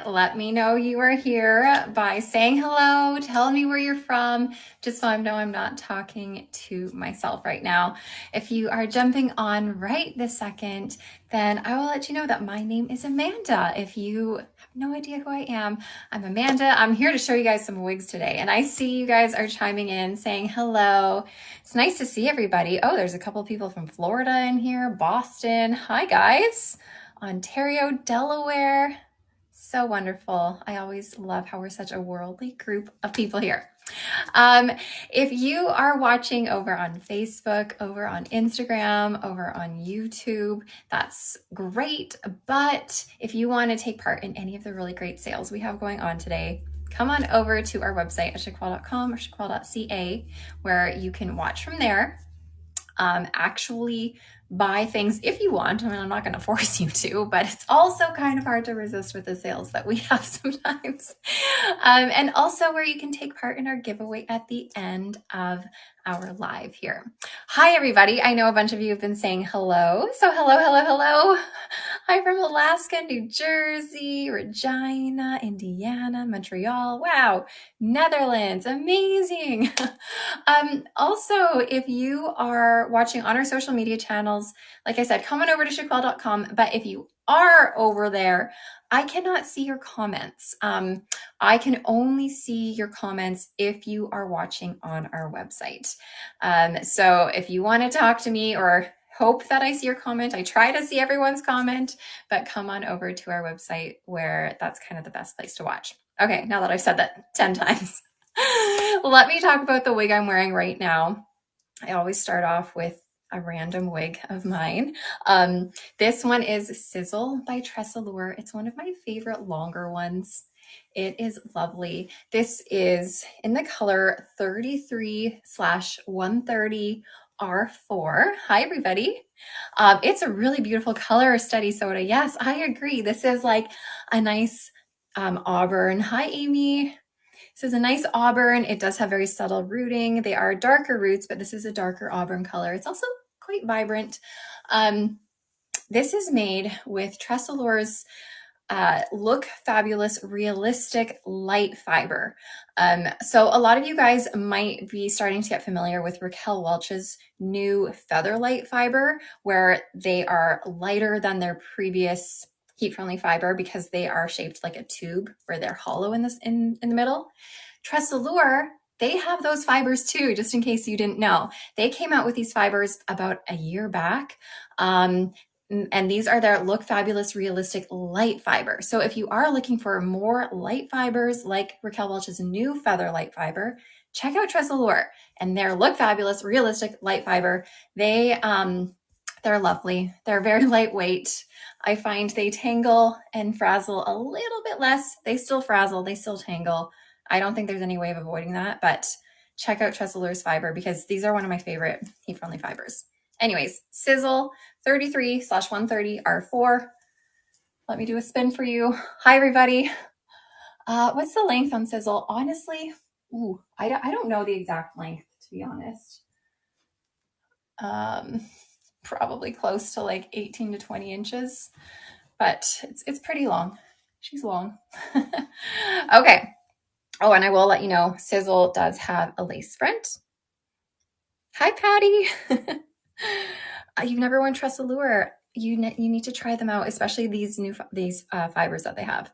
Let me know you are here by saying hello, telling me where you're from, just so I know I'm not talking to myself right now. If you are jumping on right this second, then I will let you know that my name is Amanda. If you have no idea who I am, I'm Amanda. I'm here to show you guys some wigs today. And I see you guys are chiming in, saying hello. It's nice to see everybody. Oh, there's a couple people from Florida in here, Boston. Hi, guys. Ontario, Delaware. So wonderful. I always love how we're such a worldly group of people here. Um, if you are watching over on Facebook, over on Instagram, over on YouTube, that's great. But if you want to take part in any of the really great sales we have going on today, come on over to our website at chiquel.com or chiquel.ca, where you can watch from there. Actually buy things if you want. I mean, I'm not going to force you to, but it's also kind of hard to resist with the sales that we have sometimes. And also where you can take part in our giveaway at the end of our live here. Hi, everybody. I know a bunch of you have been saying hello. So hello, hello, hello. Hi from Alaska, New Jersey, Regina, Indiana, Montreal. Wow. Netherlands. Amazing. Also, if you are watching on our social media channels, like I said, come on over to chiquel.com. But if you are over there, I cannot see your comments. I can only see your comments if you are watching on our website. So if you want to talk to me or hope that I see your comment, I try to see everyone's comment, but come on over to our website where that's kind of the best place to watch. Okay, now that I've said that 10 times. Let me talk about the wig I'm wearing right now. I always start off with a random wig of mine. This one is Sizzle by Tress. It's one of my favorite longer ones. It is lovely. This is in the color 33/130 R4. Hi, everybody. It's a really beautiful color study soda. Yes, I agree. This is like a nice auburn. Hi, Amy. This is a nice auburn. It does have very subtle rooting. They are darker roots, but this is a darker auburn color. It's also quite vibrant. This is made with Tress Look Fabulous Realistic Light Fiber. So a lot of you guys might be starting to get familiar with Raquel Welch's new Feather Light Fiber, where they are lighter than their previous heat-friendly fiber because they are shaped like a tube where they're hollow in the middle. Tress, they have those fibers too, just in case you didn't know. They came out with these fibers about a year back. And these are their Look Fabulous Realistic Light Fiber. So if you are looking for more light fibers like Raquel Welch's new Feather Light Fiber, check out Tress and their Look Fabulous Realistic Light Fiber. They're lovely. They're very lightweight. I find they tangle and frazzle a little bit less. They still frazzle, they still tangle. I don't think there's any way of avoiding that, but check out Tress fiber because these are one of my favorite heat-friendly fibers. Anyways, Sizzle 33/130 R4. Let me do a spin for you. Hi, everybody. What's the length on Sizzle? Honestly, I don't know the exact length, to be honest. Probably close to like 18 to 20 inches, but it's pretty long. She's long. Okay. Oh, and I will let you know, Sizzle does have a lace front. Hi, Patty. You've never worn Tress Allure. You need to try them out, especially these fibers that they have.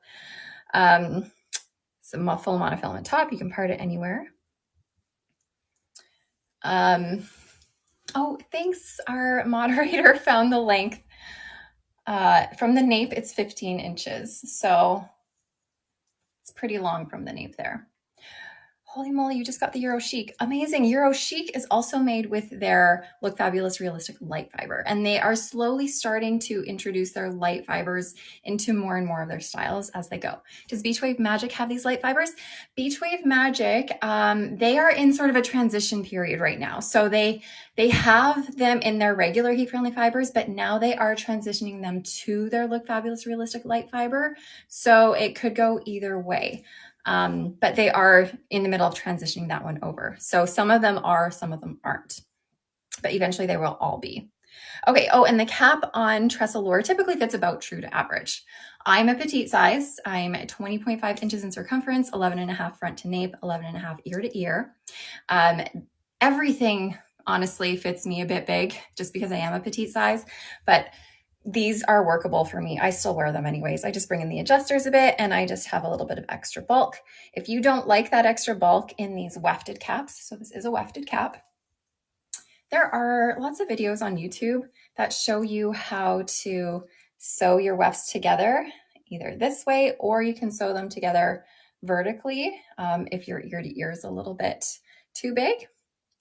It's a full monofilament top. You can part it anywhere. Oh, thanks. Our moderator found the length. From the nape, it's 15 inches. So it's pretty long from the nape there. Holy moly, you just got the Euro Chic. Amazing. Euro Chic is also made with their Look Fabulous Realistic Light Fiber. And they are slowly starting to introduce their light fibers into more and more of their styles as they go. Does Beach Wave Magic have these light fibers? Beach Wave Magic, they are in sort of a transition period right now. So they have them in their regular heat-friendly fibers, but now they are transitioning them to their Look Fabulous Realistic Light Fiber. So it could go either way. But they are in the middle of transitioning that one over. So some of them are, some of them aren't, but eventually they will all be. Okay. Oh, and the cap on Tress Allure typically fits about true to average. I'm a petite size. I'm 20.5 inches in circumference, 11 and a half front to nape, 11 and a half ear to ear. Everything honestly fits me a bit big just because I am a petite size, but these are workable for me. I still wear them anyways. I just bring in the adjusters a bit and I just have a little bit of extra bulk. If you don't like that extra bulk in these wefted caps, so this is a wefted cap, there are lots of videos on YouTube that show you how to sew your wefts together, either this way or you can sew them together vertically if your ear to ear is a little bit too big.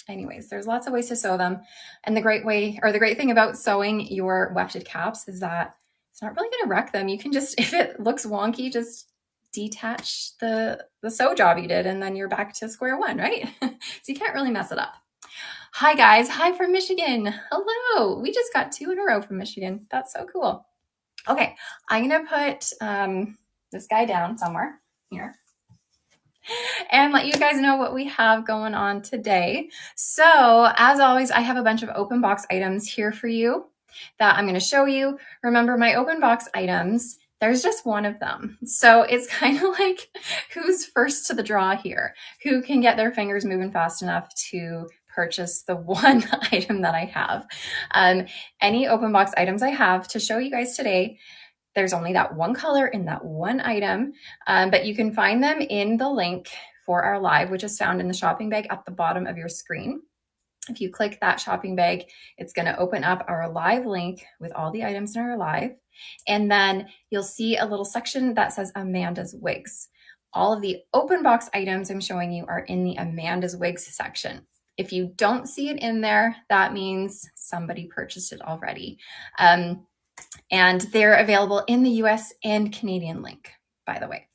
Anyways, there's lots of ways to sew them. And the great thing about sewing your wefted caps is that it's not really going to wreck them. You can just, if it looks wonky, just detach the sew job you did and then you're back to square one, right? So you can't really mess it up. Hi guys, hi from Michigan. Hello, we just got 2 in a row from Michigan. That's so cool. Okay, I'm gonna put this guy down somewhere here and let you guys know what we have going on today. So as always, I have a bunch of open box items here for you that I'm going to show you. Remember, my open box items, there's just one of them. So it's kind of like who's first to the draw here, who can get their fingers moving fast enough to purchase the one item that I have. Any open box items I have to show you guys today, there's only that one color in that one item, but you can find them in the link for our live, which is found in the shopping bag at the bottom of your screen. If you click that shopping bag, it's going to open up our live link with all the items in our live. And then you'll see a little section that says Amanda's Wigs. All of the open box items I'm showing you are in the Amanda's Wigs section. If you don't see it in there, that means somebody purchased it already. And they're available in the US and Canadian link, by the way.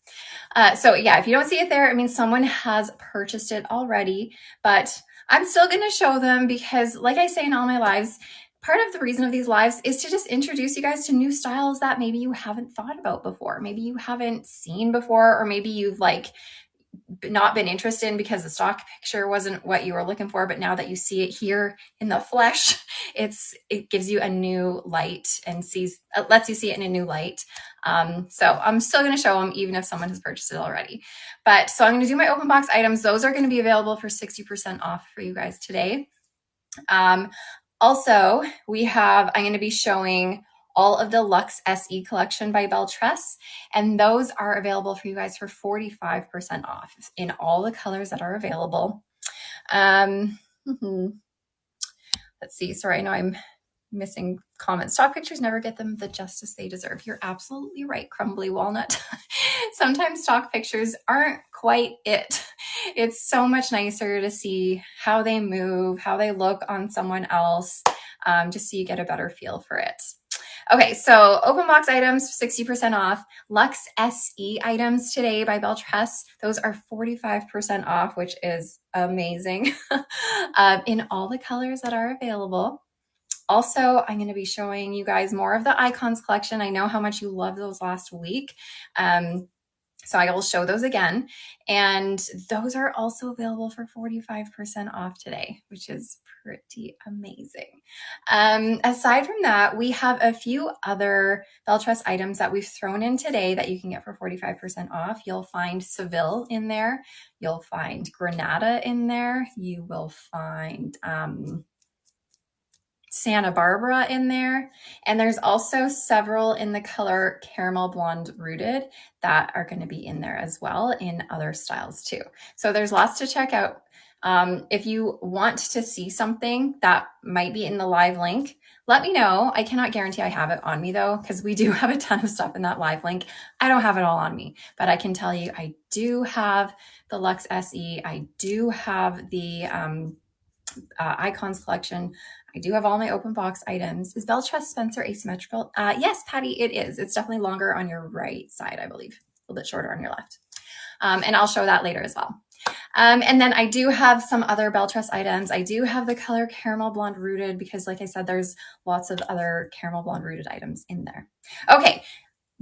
So yeah, if you don't see it there, it means someone has purchased it already, but I'm still going to show them because like I say in all my lives, part of the reason of these lives is to just introduce you guys to new styles that maybe you haven't thought about before. Maybe you haven't seen before, or maybe you've like not been interested in because the stock picture wasn't what you were looking for, but now that you see it here in the flesh, it gives you a new light and lets you see it in a new light. So I'm still going to show them even if someone has purchased it already. But so I'm going to do my open box items. Those are going to be available for 60% off for you guys today. Also, I'm going to be showing all of the Luxe SE collection by Belle Tress, and those are available for you guys for 45% off in all the colors that are available. Let's see. Sorry, I know I'm missing comments. Stock pictures never get them the justice they deserve. You're absolutely right, Crumbly Walnut. Sometimes stock pictures aren't quite it. It's so much nicer to see how they move, how they look on someone else, just so you get a better feel for it. Okay, so open box items, 60% off. Luxe SE items today by Belle Tress. Those are 45% off, which is amazing, in all the colors that are available. Also, I'm going to be showing you guys more of the Icons collection. I know how much you loved those last week. So I will show those again. And those are also available for 45% off today, which is pretty amazing. Aside from that, we have a few other Belle Tress items that we've thrown in today that you can get for 45% off. You'll find Seville in there. You'll find Granada in there. You will find Santa Barbara in there. And there's also several in the color Caramel Blonde Rooted that are going to be in there as well in other styles too. So there's lots to check out. If you want to see something that might be in the live link, let me know. I cannot guarantee I have it on me though, because we do have a ton of stuff in that live link. I don't have it all on me, but I can tell you I do have the Luxe SE. I do have the Icons collection. I do have all my open box items. Is Belle Tress Spencer asymmetrical? Yes, Patty, it is. It's definitely longer on your right side, I believe. A little bit shorter on your left. And I'll show that later as well. And then I do have some other Belle Tress items. I do have the color Caramel Blonde Rooted because like I said, there's lots of other Caramel Blonde Rooted items in there. Okay,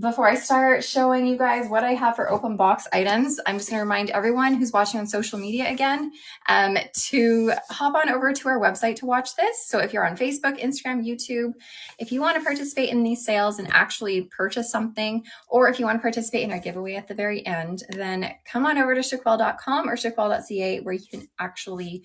Before I start showing you guys what I have for open box items, I'm just going to remind everyone who's watching on social media again to hop on over to our website to watch this. So if you're on Facebook, Instagram, YouTube, if you want to participate in these sales and actually purchase something, or if you want to participate in our giveaway at the very end, then come on over to chiquel.com or chiquel.ca where you can actually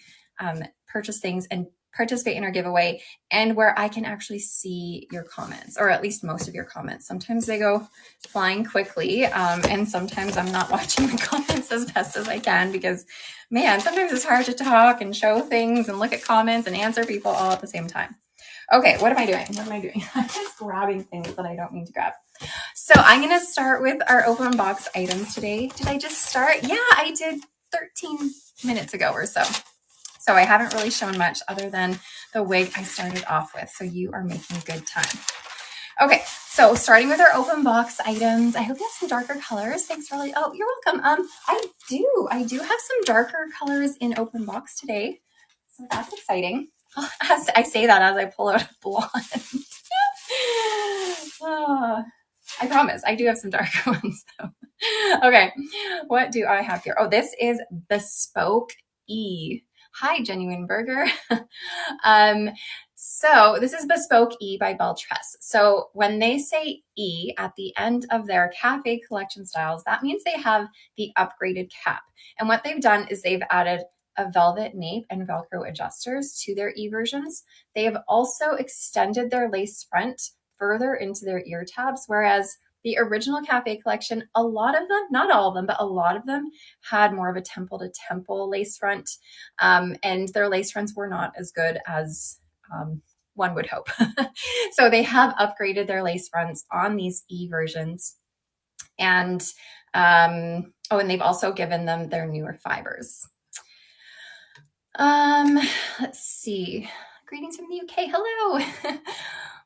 purchase things and participate in our giveaway, and where I can actually see your comments, or at least most of your comments. Sometimes they go flying quickly, and sometimes I'm not watching the comments as best as I can because, man, sometimes it's hard to talk and show things and look at comments and answer people all at the same time. Okay, what am I doing? What am I doing? I'm just grabbing things that I don't mean to grab. So I'm going to start with our open box items today. Did I just start? Yeah, I did 13 minutes ago or so. So I haven't really shown much other than the wig I started off with. So you are making good time. Okay, so starting with our open box items. I hope you have some darker colors. Thanks, really. Oh, you're welcome. I do have some darker colors in open box today. So that's exciting. As I say that as I pull out a blonde. I promise I do have some darker ones though. Okay, what do I have here? Oh, this is Bespoke E. Hi, Genuine Burger. So this is Bespoke E by Belle Tress. So when they say E at the end of their cafe collection styles, that means they have the upgraded cap. And what they've done is they've added a velvet nape and Velcro adjusters to their E versions. They have also extended their lace front further into their ear tabs, whereas the original cafe collection, a lot of them, not all of them, but a lot of them had more of a temple to temple lace front, and their lace fronts were not as good as one would hope. So they have upgraded their lace fronts on these E versions, and and they've also given them their newer fibers. Let's see. Greetings from the UK. Hello.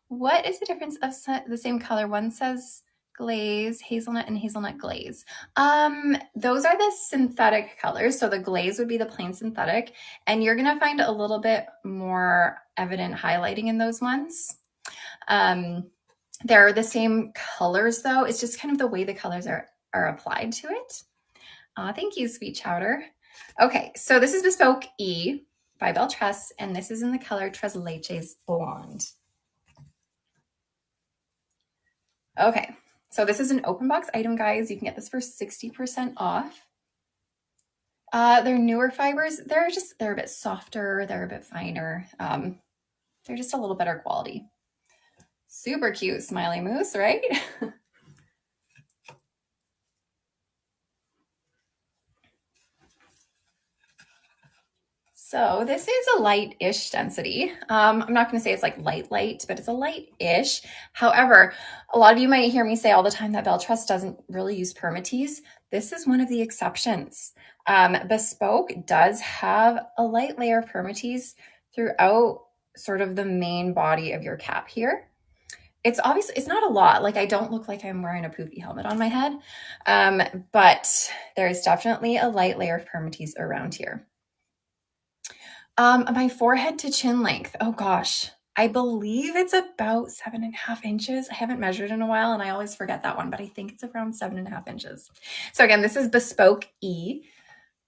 What is the difference of the same color? One says glaze, hazelnut, and hazelnut glaze. Those are the synthetic colors. So the glaze would be the plain synthetic, and you're going to find a little bit more evident highlighting in those ones. They're the same colors though. It's just kind of the way the colors are applied to it. Thank you, Sweet Chowder. Okay, so this is Bespoke E by Belle Tress, and this is in the color Tres Leches Blonde. Okay, so this is an open box item, guys. You can get this for 60% off. They're newer fibers. They're a bit softer. They're a bit finer. They're just a little better quality. Super cute smiley moose, right? So this is a light-ish density. I'm not going to say it's like light, but it's a light-ish. However, a lot of you might hear me say all the time that Belle Tress doesn't really use permatease. This is one of the exceptions. Bespoke does have a light layer of permatease throughout sort of the main body of your cap here. It's not a lot. Like, I don't look like I'm wearing a poofy helmet on my head, but there is definitely a light layer of permatease around here. My forehead to chin length. Oh gosh, I believe it's about 7.5 inches. I haven't measured in a while and I always forget that one, but I think it's around 7.5 inches. So again, this is Bespoke E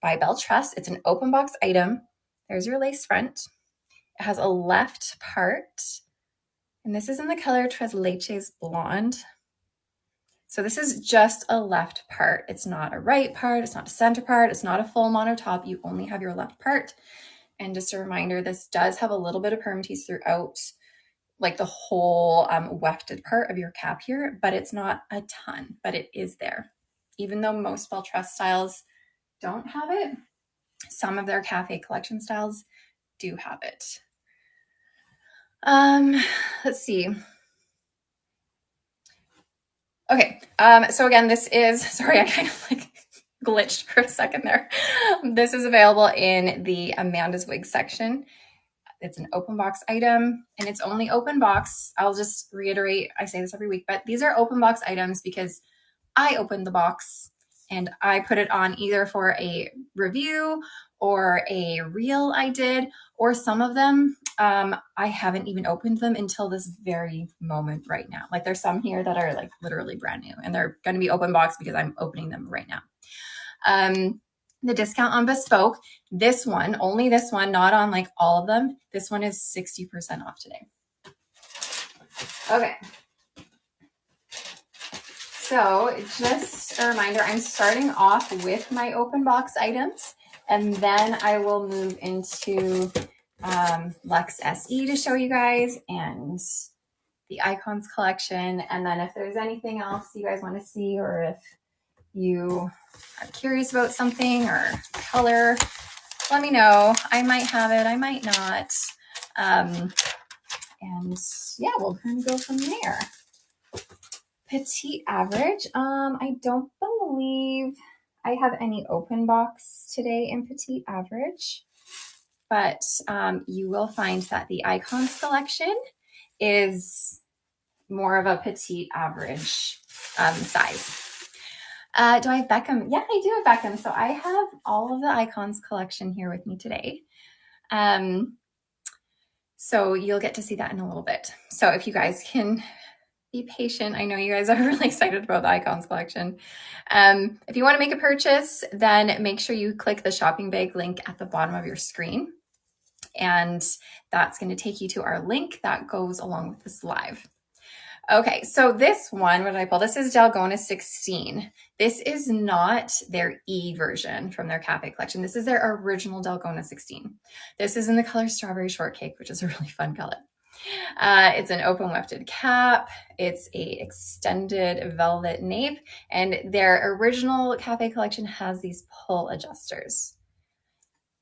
by Belle Tress. It's an open box item. There's your lace front. It has a left part, and this is in the color Tres Leches Blonde. So this is just a left part. It's not a right part. It's not a center part. It's not a full mono top. You only have your left part. And just a reminder, this does have a little bit of permatease throughout, like the whole wefted part of your cap here, but it's not a ton, but it is there. Even though most Belle Tress styles don't have it, some of their cafe collection styles do have it. Let's see. Okay, so again, this is, sorry, I kind of like glitched for a second there. This is available in the Amanda's Wigs section. It's an open box item, and it's only open box. I'll just reiterate, I say this every week, but these are open box items because I opened the box and I put it on either for a review or a reel I did, or some of them I haven't even opened them until this very moment right now. Like there's some here that are like literally brand new and they're going to be open box because I'm opening them right now. The discount on Bespoke, this one, only this one, not on like all of them. This one is 60% off today. Okay. So just a reminder, I'm starting off with my open box items, and then I will move into Luxe SE to show you guys and the Icons collection. And then if there's anything else you guys want to see, or if you are curious about something or color, let me know. I might have it, I might not. And yeah, we'll kind of go from there. Petite average. I don't believe I have any open box today in petite average, but you will find that the Icons collection is more of a petite average size. Do I have Beckham? Yeah, I do have Beckham. So I have all of the Icons collection here with me today. So you'll get to see that in a little bit. So if you guys can be patient. I know you guys are really excited about the Icons collection. If you want to make a purchase, then make sure you click the shopping bag link at the bottom of your screen. And that's going to take you to our link that goes along with this live. Okay, so this one, what did I pull? This is Dalgona 16. This is not their E version from their cafe collection. This is their original Dalgona 16. This is in the color Strawberry Shortcake, which is a really fun color. It's an open wefted cap. It's a extended velvet nape, and their original cafe collection has these pull adjusters.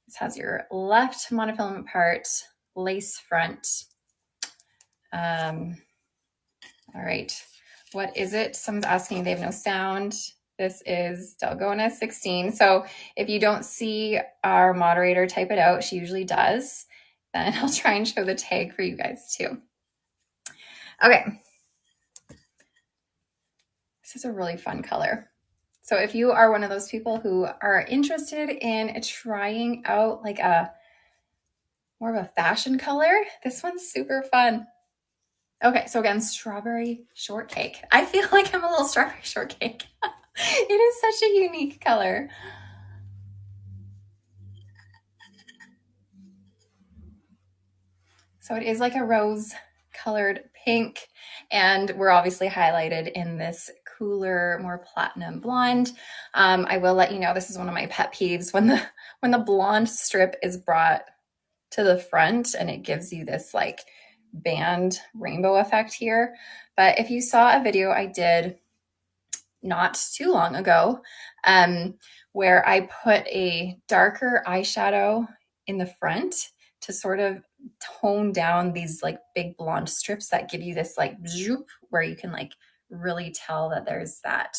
This has your left monofilament part, lace front. All right, what is it? Someone's asking, they have no sound. This is Dalgona 16. So if you don't see our moderator type it out, she usually does, then I'll try and show the tag for you guys too. Okay. This is a really fun color. So if you are one of those people who are interested in trying out like a more of a fashion color, this one's super fun. Okay, so again, Strawberry Shortcake. I feel like I'm a little Strawberry Shortcake. It is such a unique color. So it is like a rose colored pink, and we're obviously highlighted in this cooler, more platinum blonde. I will let you know, this is one of my pet peeves when the blonde strip is brought to the front and it gives you this like band rainbow effect here. But if you saw a video I did not too long ago, where I put a darker eyeshadow in the front to sort of tone down these like big blonde strips that give you this like zoop, where you can like really tell that there's that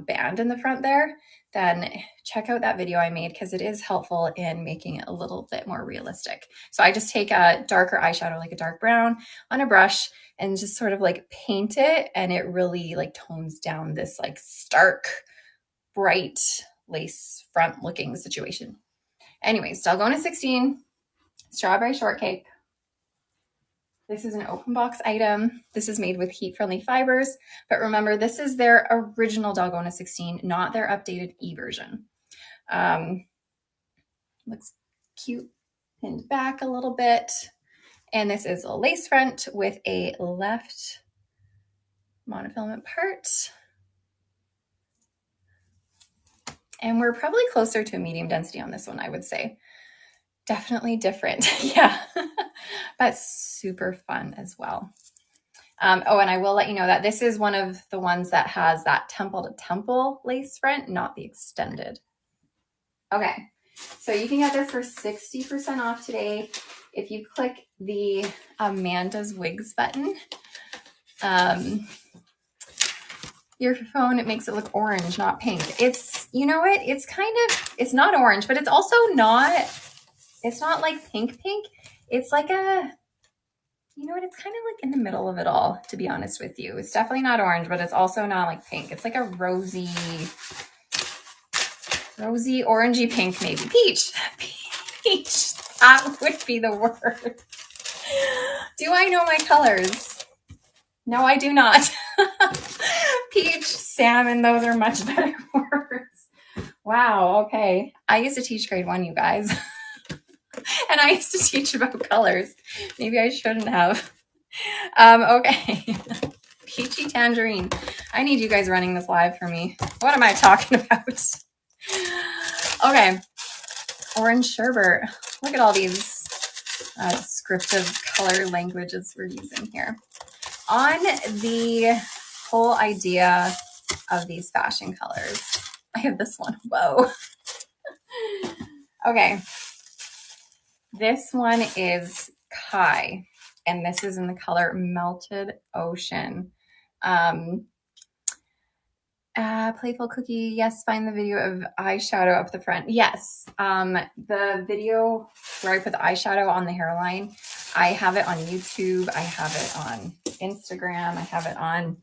band in the front there, then check out that video I made because it is helpful in making it a little bit more realistic. So I just take a darker eyeshadow, like a dark brown, on a brush and just sort of like paint it, and it really like tones down this like stark, bright lace front looking situation. Anyways, Dalgona 16, Strawberry Shortcake. This is an open box item. This is made with heat-friendly fibers, but remember, this is their original Dalgona 16, not their updated E version. Looks cute, pinned back a little bit. And this is a lace front with a left monofilament part. And we're probably closer to a medium density on this one, I would say. Definitely different, yeah, but super fun as well. Oh, and I will let you know that this is one of the ones that has that temple to temple lace front, not the extended. Okay, so you can get this for 60% off today if you click the Amanda's Wigs button. Your phone, it makes it look orange, not pink. It's, you know what, it's kind of, it's not orange, but it's also not, it's not like pink. It's like a, you know what, it's kind of like in the middle of it all, to be honest with you. It's definitely not orange, but it's also not like pink. It's like a rosy, orangey pink, maybe. Peach. That would be the word. Do I know my colors? No, I do not. Peach, salmon, those are much better words. Wow, okay. I used to teach grade 1, you guys. And I used to teach about colors. Maybe I shouldn't have. Okay. Peachy tangerine. I need you guys running this live for me. What am I talking about? Okay. Orange sherbet. Look at all these descriptive color languages we're using here. On the whole idea of these fashion colors, I have this one. Whoa. Okay. This one is Kai, and this is in the color Melted Ocean. Playful Cookie, yes, find the video of eyeshadow up the front. Yes, the video where I put the eyeshadow on the hairline, I have it on YouTube, I have it on Instagram, I have it on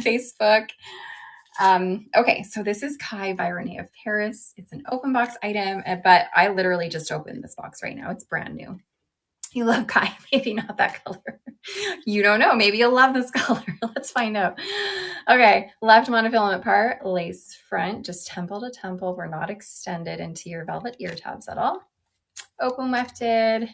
Facebook. Okay, so this is Kai by Renee of Paris. It's an open box item, but I literally just opened this box right now. It's brand new. You love Kai, maybe not that color. You don't know. Maybe you'll love this color. Let's find out. Okay, left monofilament part, lace front, just temple to temple. We're not extended into your velvet ear tabs at all. Open wefted,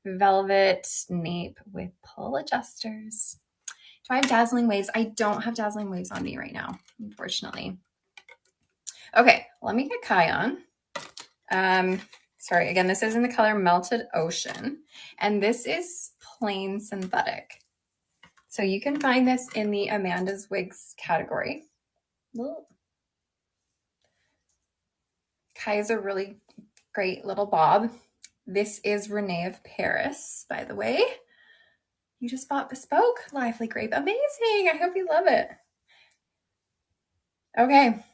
velvet nape with pull adjusters. Do I have dazzling waves? I don't have dazzling waves on me right now, unfortunately. Okay, let me get Kai on. Sorry, again, this is in the color Melted Ocean, and this is plain synthetic. So you can find this in the Amanda's Wigs category. Kai is a really great little bob. This is Renee of Paris, by the way. You just bought Bespoke Lively Grape. Amazing. I hope you love it. Okay.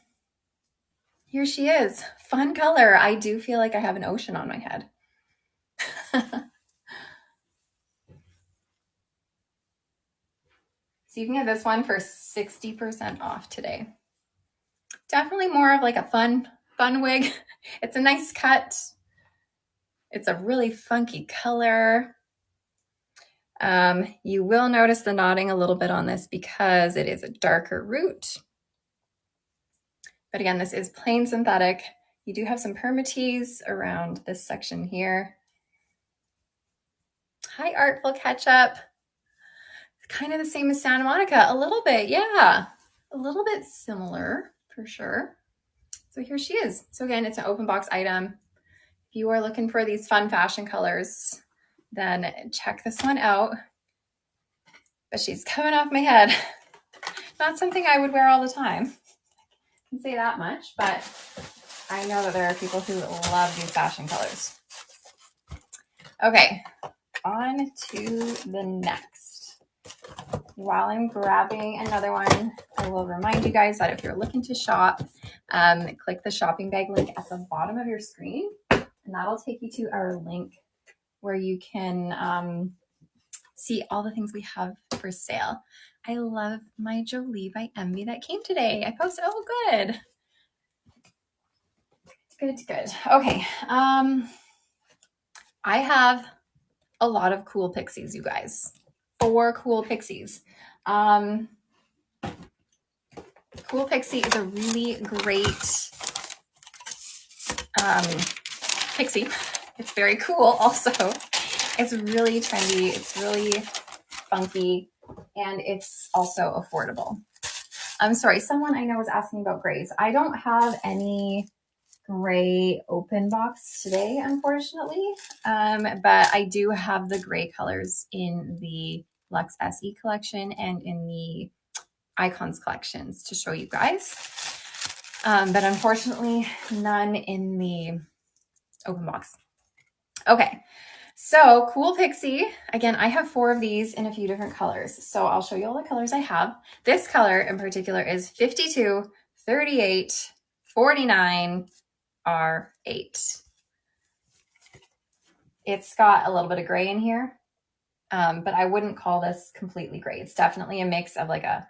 Here she is. Fun color. I do feel like I have an ocean on my head. So you can get this one for 60% off today. Definitely more of like a fun wig. It's a nice cut. It's a really funky color. You will notice the knotting a little bit on this because it is a darker root. But again, this is plain synthetic. You do have some permatease around this section here. Hi, Artful Ketchup. Kind of the same as Santa Monica, a little bit, yeah. A little bit similar, for sure. So here she is. So again, it's an open box item. If you are looking for these fun fashion colors, then check this one out. But she's coming off my head. Not something I would wear all the time. I can say that much, but I know that there are people who love these fashion colors. Okay, on to the next. While I'm grabbing another one, I will remind you guys that if you're looking to shop, click the shopping bag link at the bottom of your screen, and that'll take you to our link where you can see all the things we have for sale. I love my Jolie by Envy that came today. I posted, oh, good. Good. Okay. I have a lot of cool pixies, you guys. 4 cool pixies. Cool Pixie is a really great pixie. It's very cool also. It's really trendy. It's really funky. And it's also affordable. I'm sorry, someone I know was asking about grays. I don't have any gray open box today, unfortunately. But I do have the gray colors in the Luxe SE collection and in the Icons collections to show you guys. But unfortunately, none in the open box. Okay, so Cool Pixie. Again, I have 4 of these in a few different colors. So I'll show you all the colors I have. This color in particular is 52, 38, 49, R8. It's got a little bit of gray in here, but I wouldn't call this completely gray. It's definitely a mix of like a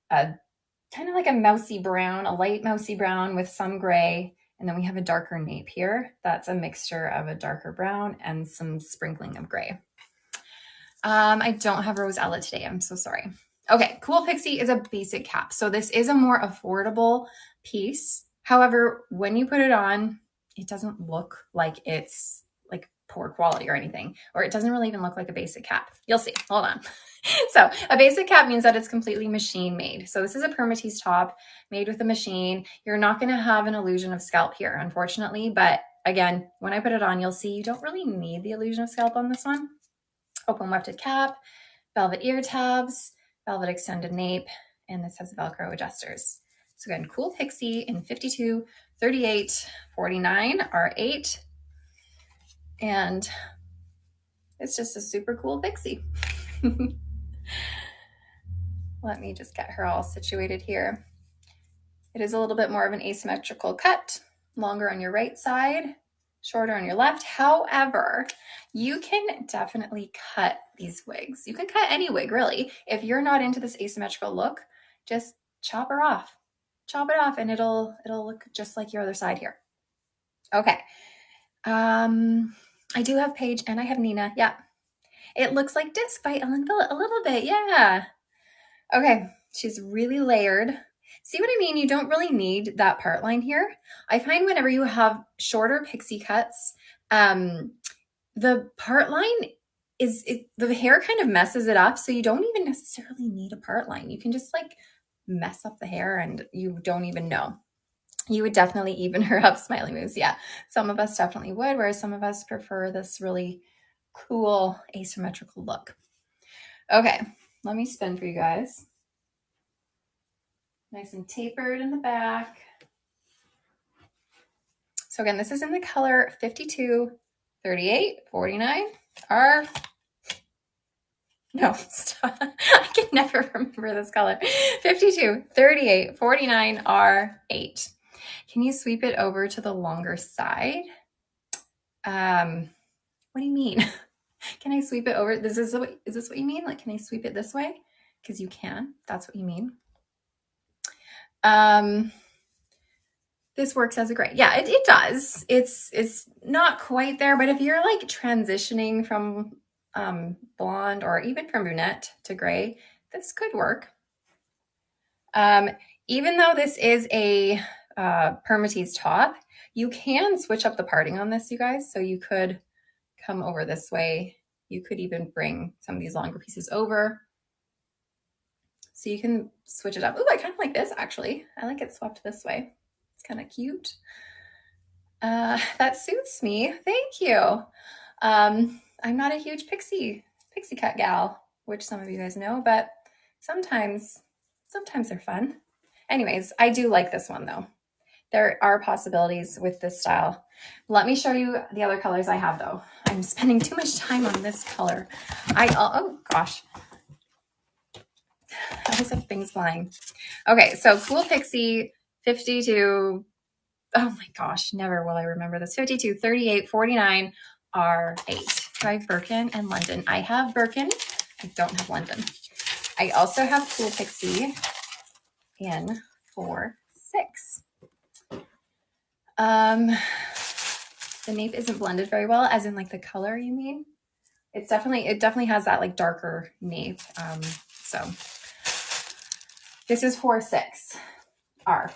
kind of like a mousy brown, a light mousy brown with some gray And then we have a darker nape here. That's a mixture of a darker brown and some sprinkling of gray. I don't have Rosella today. I'm so sorry. Okay, Cool Pixie is a basic cap. So this is a more affordable piece. However, when you put it on, it doesn't look like it's like poor quality or anything, or it doesn't really even look like a basic cap. You'll see. Hold on. So a basic cap means that it's completely machine made. So this is a permatease top made with a machine. You're not going to have an illusion of scalp here, unfortunately. But again, when I put it on, you'll see you don't really need the illusion of scalp on this one. Open wefted cap, velvet ear tabs, velvet extended nape, and this has Velcro adjusters. So again, Cool Pixie in 52, 38, 49 R8. And it's just a super cool Pixie. Let me just get her all situated here. It is a little bit more of an asymmetrical cut, longer on your right side, shorter on your left. However, you can definitely cut these wigs. You can cut any wig, really. If you're not into this asymmetrical look, just chop her off. Chop it off and it'll look just like your other side here. Okay. I do have Paige and I have Nina. Yeah. It looks like Disc by Ellen Villett a little bit. Yeah. Okay. She's really layered. See what I mean? You don't really need that part line here. I find whenever you have shorter pixie cuts, the part line the hair kind of messes it up. So you don't even necessarily need a part line. You can just like mess up the hair and you don't even know. You would definitely even her up, Smiley Moves. Yeah, some of us definitely would, whereas some of us prefer this really cool asymmetrical look. Okay, let me spin for you guys. Nice and tapered in the back. So again, this is in the color 52, 38, 49, R. No, stop. I can never remember this color. 52, 38, 49, R8. Can you sweep it over to the longer side? What do you mean? Can I sweep it over? Is this what you mean? Like, can I sweep it this way? Because you can. That's what you mean. This works as a gray. Yeah, it does. It's not quite there, but if you're like transitioning from blonde or even from brunette to gray, this could work. Even though this is a permatease top, you can switch up the parting on this, you guys. So you could come over this way. You could even bring some of these longer pieces over. So you can switch it up. Ooh, I kind of like this actually. I like it swept this way. It's kind of cute. That suits me. Thank you. I'm not a huge pixie cut gal, which some of you guys know, but sometimes they're fun. Anyways, I do like this one though. There are possibilities with this style. Let me show you the other colors I have though. I'm spending too much time on this color. Oh gosh. I always have things flying. Okay, so Cool Pixie 52. Oh my gosh, never will I remember this. 52, 38, 49 R8. Do I have Birkin and London? I have Birkin. I don't have London. I also have Cool Pixie in 4, 6. The nape isn't blended very well, as in like the color, you mean? It definitely has that like darker nape. So this is 4, 6 R.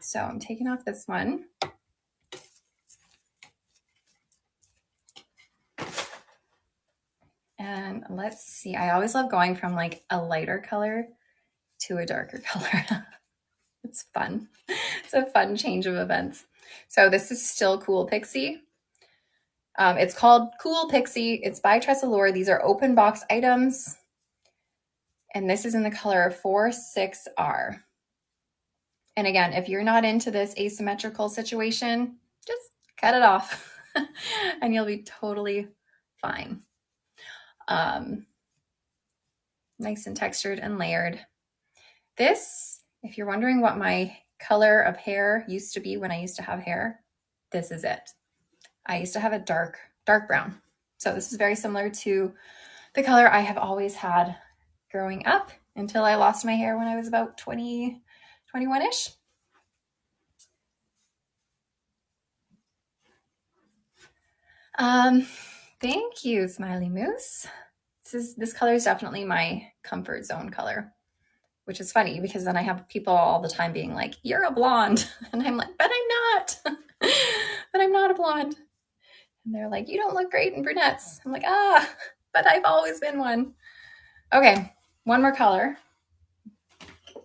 So I'm taking off this one. And let's see, I always love going from like a lighter color to a darker color. It's fun. It's a fun change of events. So this is still Cool Pixie. It's called Cool Pixie. It's by Tress. These are open box items. And this is in the color 46R. And again, if you're not into this asymmetrical situation, just cut it off and you'll be totally fine. Nice and textured and layered. This, if you're wondering what my color of hair used to be when I used to have hair, this is it. I used to have a dark brown. So this is very similar to the color I have always had growing up. until I lost my hair when I was about 20, 21-ish. Thank you, Smiley Moose. This color is definitely my comfort zone color, which is funny because then I have people all the time being like, you're a blonde. And I'm like, but I'm not. But I'm not a blonde. And they're like, you don't look great in brunettes. I'm like, but I've always been one. Okay, one more color.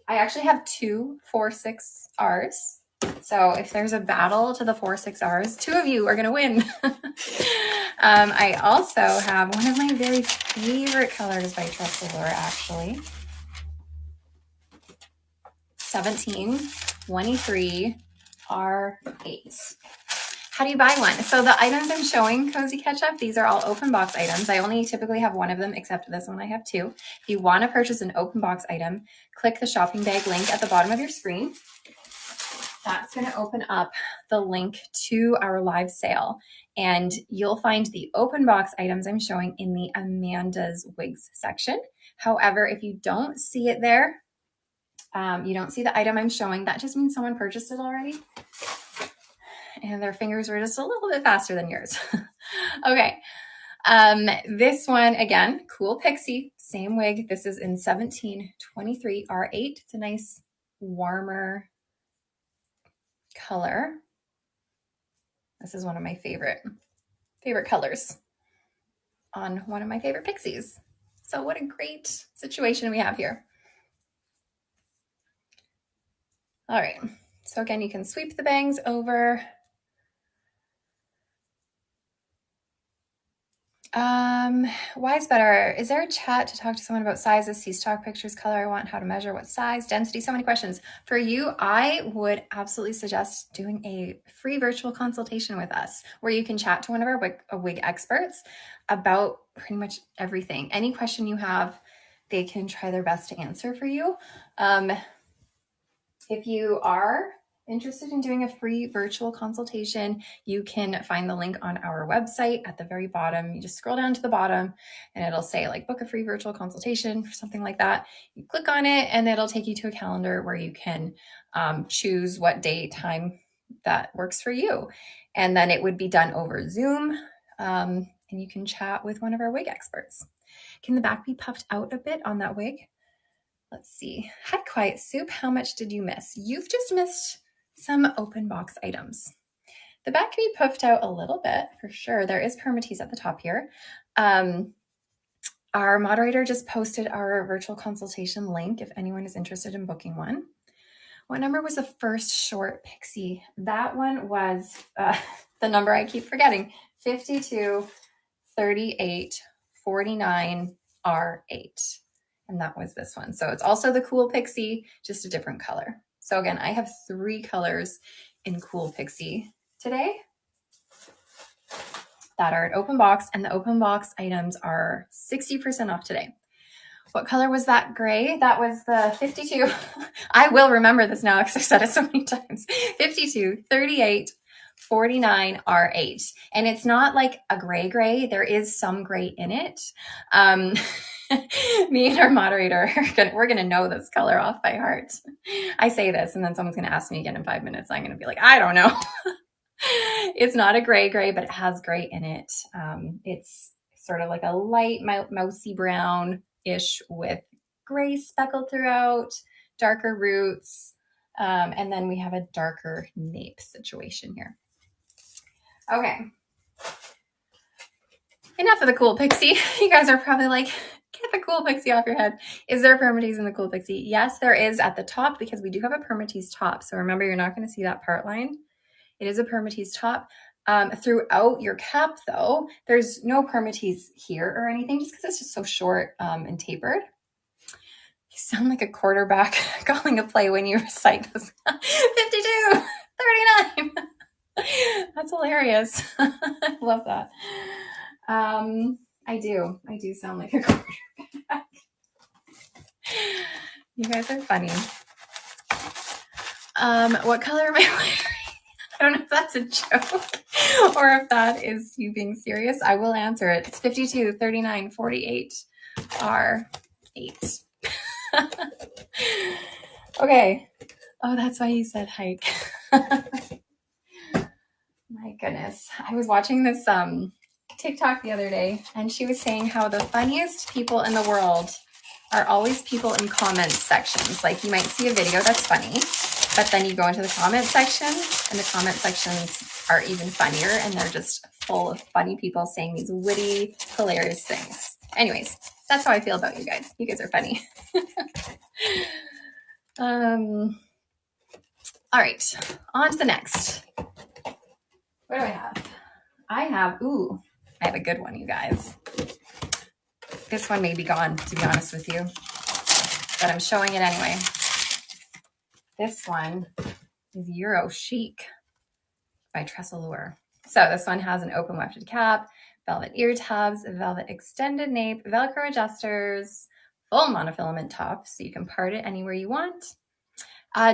I actually have two 4-6Rs. So if there's a battle to the 4-6Rs, two of you are going to win. I also have one of my very favorite colors by Tress, actually. 1723 R8. How do you buy one? So the items I'm showing, Cozy Ketchup, these are all open box items. I only typically have one of them, except this one I have two. If you want to purchase an open box item, click the shopping bag link at the bottom of your screen. That's going to open up the link to our live sale. And you'll find the open box items I'm showing in the Amanda's Wigs section. However, if you don't see it there, you don't see the item I'm showing, that just means someone purchased it already. And their fingers were just a little bit faster than yours. Okay. This one, again, cool Pixie, same wig. This is in 1723 R8. It's a nice warmer color. This is one of my favorite colors on one of my favorite Pixies. So what a great situation we have here. All right. So again, you can sweep the bangs over. Why is better? Is there a chat to talk to someone about sizes, see stock pictures, color I want, how to measure, what size, density, so many questions. For you, I would absolutely suggest doing a free virtual consultation with us where you can chat to one of our wig experts about pretty much everything. Any question you have, they can try their best to answer for you. If you are interested in doing a free virtual consultation, you can find the link on our website at the very bottom. You just scroll down to the bottom and it'll say like book a free virtual consultation or something like that. You click on it and it'll take you to a calendar where you can choose what day, time that works for you. And then it would be done over Zoom and you can chat with one of our wig experts. Can the back be puffed out a bit on that wig? Let's see. Hi, Quiet Soup. How much did you miss? You've just missed some open box items. The back can be puffed out a little bit for sure. There is permatease at the top here. Our moderator just posted our virtual consultation link if anyone is interested in booking one. What number was the first short Pixie? That one was the number I keep forgetting. 52 38 49 R8. And that was this one. So it's also the cool Pixie, just a different color. So again, I have 3 colors in cool Pixie today that are an open box, and the open box items are 60% off today. What color was that gray? That was the 52. I will remember this now because I've said it so many times. 52, 38, 49 R8. And it's not like a gray. There is some gray in it. Me and our moderator, we're going to know this color off by heart. I say this and then someone's going to ask me again in 5 minutes. I'm going to be like, I don't know. It's not a gray, but it has gray in it. It's sort of like a light mousy brown-ish with gray speckled throughout, darker roots, and then we have a darker nape situation here. Okay. Enough of the cool Pixie. You guys are probably like, get the cool Pixie off your head. Is there a permatease in the cool Pixie? Yes, there is at the top because we do have a permatease top. So remember, you're not going to see that part line. It is a permatease top. Throughout your cap, though, there's no permatease here or anything, just because it's just so short and tapered. You sound like a quarterback calling a play when you recite this. 52, 39. That's hilarious. I love that. I do sound like a quarterback. You guys are funny. What color am I wearing? I don't know if that's a joke or if that is you being serious. I will answer it. It's 52, 39, 48, R8. Okay. Oh, that's why you said hike. My goodness. I was watching this TikTok the other day, and she was saying how the funniest people in the world are always people in comment sections. Like, you might see a video that's funny, but then you go into the comment section, and the comment sections are even funnier, and they're just full of funny people saying these witty, hilarious things. Anyways, that's how I feel about you guys. You guys are funny. All right, on to the next. What do I have? I have a good one, you guys. This one may be gone, to be honest with you, but I'm showing it anyway. This one is Euro Chic by Tress. So this one has an open wefted cap, velvet ear tabs, velvet extended nape, Velcro adjusters, full monofilament top, so you can part it anywhere you want.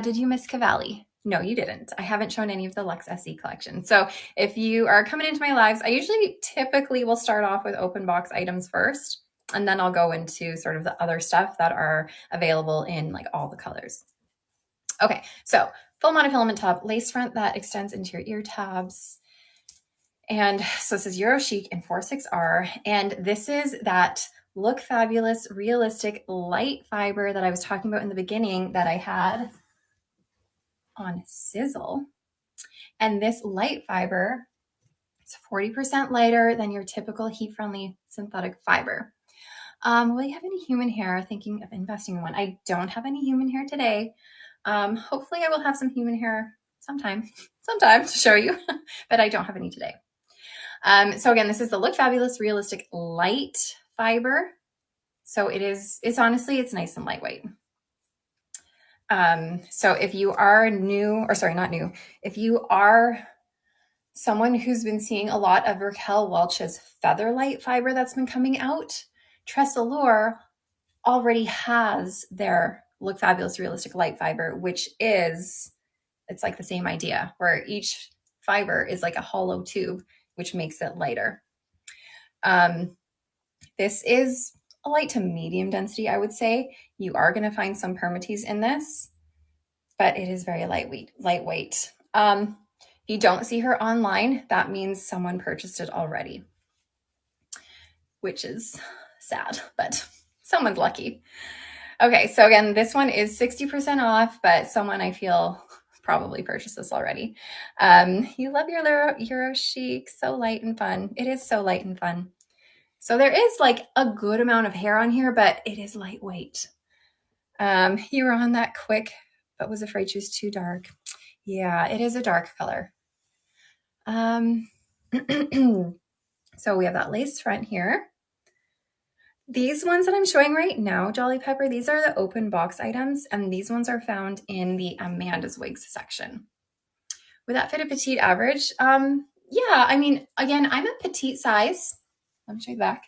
Did you miss Cavalli? No, you didn't. I haven't shown any of the Luxe SE collection. So if you are coming into my lives, I typically will start off with open box items first, and then I'll go into sort of the other stuff that are available in like all the colors. Okay, so full monofilament top, lace front that extends into your ear tabs. And so this is Euro Chic in 46R. And this is that look fabulous, realistic, light fiber that I was talking about in the beginning that I had on Sizzle. And this light fiber, it's 40% lighter than your typical heat-friendly synthetic fiber. Will you have any human hair? Thinking of investing in one. I don't have any human hair today. Hopefully I will have some human hair sometime to show you, but I don't have any today. So again, this is the Look Fabulous Realistic Light Fiber. So it's honestly, it's nice and lightweight. So if you are if you are someone who's been seeing a lot of Raquel Welch's Feather Light fiber that's been coming out, Tress already has their Look Fabulous Realistic Light fiber, which it's like the same idea where each fiber is like a hollow tube, which makes it lighter. This is a light to medium density, I would say. You are going to find some permatease in this, but it is very lightweight. If you don't see her online, that means someone purchased it already, which is sad, but someone's lucky. Okay, so again, this one is 60% off, but someone I feel probably purchased this already. You love your Euro Chic, so light and fun. It is so light and fun. So there is like a good amount of hair on here, but it is lightweight. You were on that quick, but was afraid she was too dark. Yeah, it is a dark color. So we have that lace front here. These ones that I'm showing right now, Jolly Pepper, these are the open box items, and these ones are found in the Amanda's Wigs section. Would that fit a petite average? Yeah, I mean, again, I'm a petite size. Let me show you back.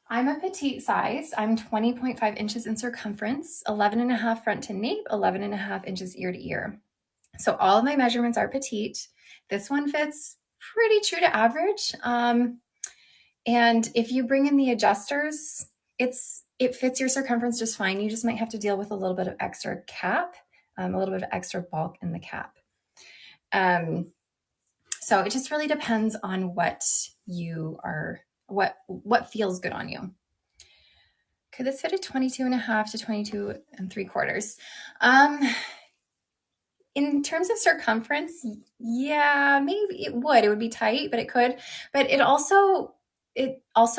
I'm a petite size. I'm 20.5 inches in circumference, 11.5 front to nape, 11.5 inches ear to ear. So all of my measurements are petite. This one fits pretty true to average. And if you bring in the adjusters, it fits your circumference just fine. You just might have to deal with a little bit of extra cap, a little bit of extra bulk in the cap. So it just really depends on what feels good on you. Could this fit a 22.5 to 22.75? In terms of circumference, yeah, maybe it would. It would be tight, but it could. But it also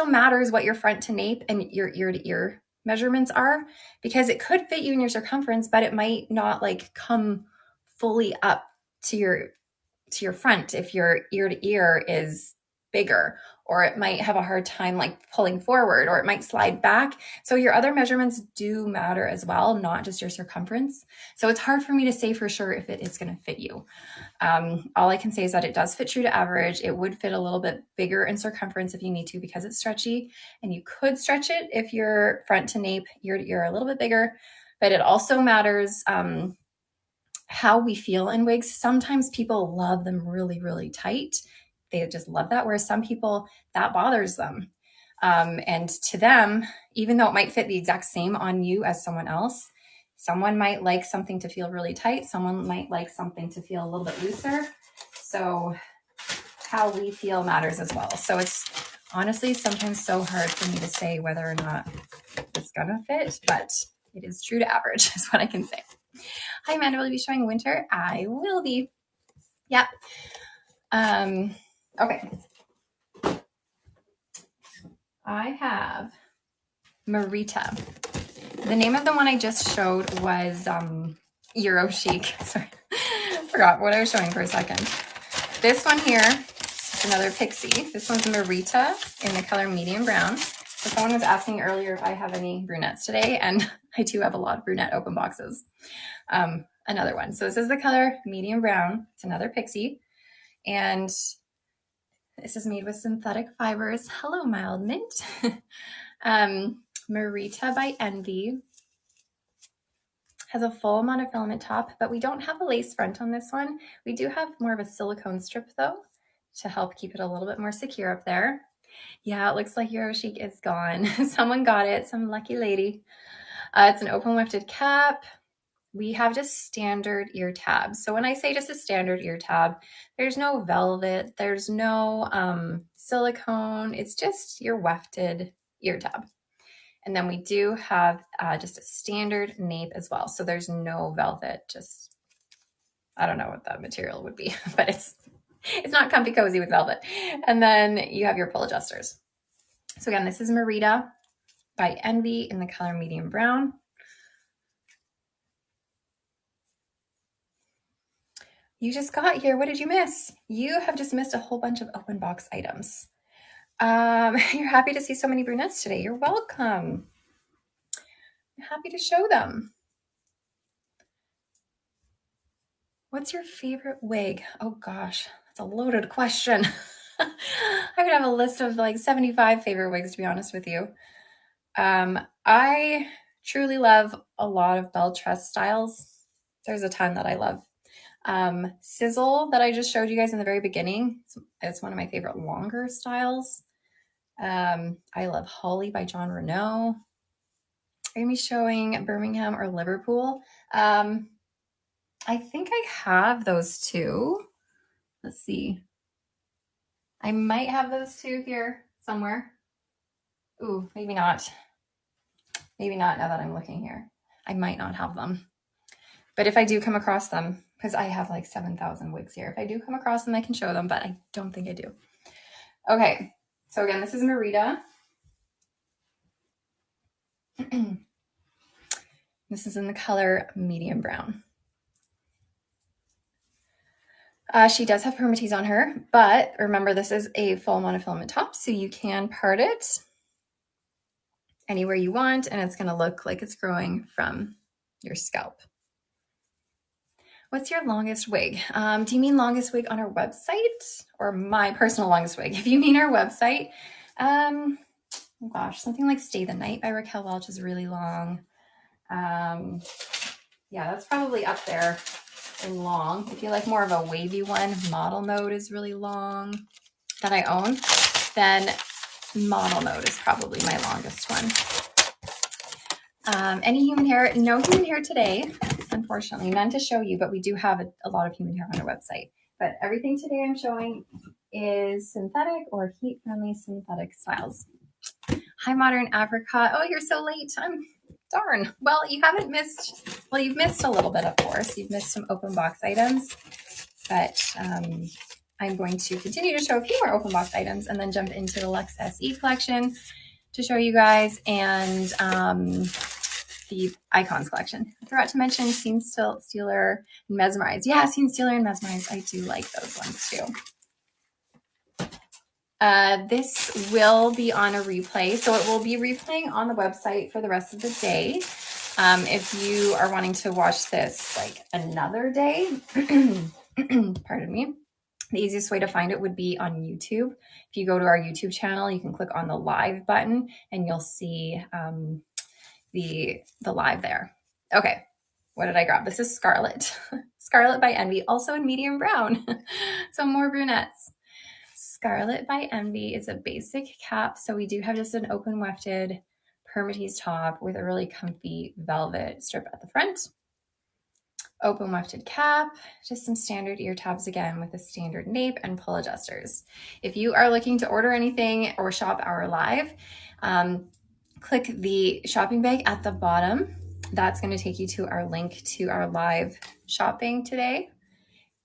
matters what your front to nape and your ear to ear measurements are, because it could fit you in your circumference, but it might not like come fully up to your front if your ear to ear is bigger, or it might have a hard time like pulling forward, or it might slide back. So your other measurements do matter as well, not just your circumference. So it's hard for me to say for sure if it is going to fit you. All I can say is that it does fit true to average. It would fit a little bit bigger in circumference if you need to, because it's stretchy, and you could stretch it if your front to nape, ear to ear are a little bit bigger. But it also matters how we feel in wigs. Sometimes people love them really, really tight. They just love that. Whereas some people, that bothers them. And to them, even though it might fit the exact same on you as someone else, someone might like something to feel really tight. Someone might like something to feel a little bit looser. So how we feel matters as well. So it's honestly sometimes so hard for me to say whether or not it's gonna fit, but it is true to average is what I can say. Hi, Amanda, will you be showing winter? I will be. Yep. Okay. I have Marita. The name of the one I just showed was Euro Chic. Sorry, forgot what I was showing for a second. This one here is another Pixie. This one's Marita in the color medium brown. So someone was asking earlier if I have any brunettes today, and I do have a lot of brunette open boxes. Another one. So this is the color medium brown. It's another Pixie. And this is made with synthetic fibers. Hello, Mild Mint. Marita by Envy. Has a full monofilament top, but we don't have a lace front on this one. We do have more of a silicone strip though, to help keep it a little bit more secure up there. Yeah, it looks like Euro Chic is gone. Someone got it, some lucky lady. It's an open lifted cap. We have just standard ear tabs. So when I say just a standard ear tab, there's no velvet, there's no silicone. It's just your wefted ear tab. And then we do have just a standard nape as well. So there's no velvet, just, I don't know what that material would be, but it's not comfy cozy with velvet. And then you have your pull adjusters. So again, this is Marita by Envy in the color medium brown. You just got here. What did you miss? You have just missed a whole bunch of open box items. You're happy to see so many brunettes today. You're welcome. I'm happy to show them. What's your favorite wig? Oh gosh, that's a loaded question. I would have a list of like 75 favorite wigs, to be honest with you. I truly love a lot of Belle Tress styles. There's a ton that I love. Sizzle that I just showed you guys in the very beginning. It's one of my favorite longer styles. I love Holly by John Renault. Are you going to be showing Birmingham or Liverpool? I think I have those two. Let's see. I might have those two here somewhere. Ooh, maybe not. Maybe not now that I'm looking here. I might not have them. But if I do come across them, because I have like 7,000 wigs here, if I do come across them, I can show them, but I don't think I do. Okay, so again, this is Marita. This is in the color medium brown. She does have permatease on her, but remember this is a full monofilament top, so you can part it anywhere you want, and it's going to look like it's growing from your scalp. What's your longest wig? Do you mean longest wig on our website or my personal longest wig? If you mean our website, oh gosh, something like Stay the Night by Raquel Welch is really long. Yeah, that's probably up there in long. If you like more of a wavy one, Model Mode is really long that I own. Then Model Mode is probably my longest one. Any human hair? No human hair today, unfortunately. None to show you, but we do have a lot of human hair on our website. But everything today I'm showing is synthetic or heat-friendly synthetic styles. Hi, Modern Apricot. Oh, you're so late. Darn. Well, you haven't missed, well, you've missed a little bit, of course. You've missed some open box items, but I'm going to continue to show a few more open box items and then jump into the Luxe SE collection to show you guys, and the Icons collection. I forgot to mention Scene Stealer and Mesmerize. Yeah, Scene Stealer and Mesmerize. I do like those ones too. This will be on a replay, so it will be replaying on the website for the rest of the day. If you are wanting to watch this like another day, pardon me, the easiest way to find it would be on YouTube. If you go to our YouTube channel, you can click on the live button and you'll see the live there. Okay, what did I grab? This is Scarlet. Scarlet by Envy, also in medium brown. So more brunettes. Scarlet by Envy is a basic cap. So we do have just an open wefted permatease top with a really comfy velvet strip at the front. Open wefted cap, just some standard ear tabs again with a standard nape and pull adjusters. If you are looking to order anything or shop our live, click the shopping bag at the bottom. That's going to take you to our link to our live shopping today,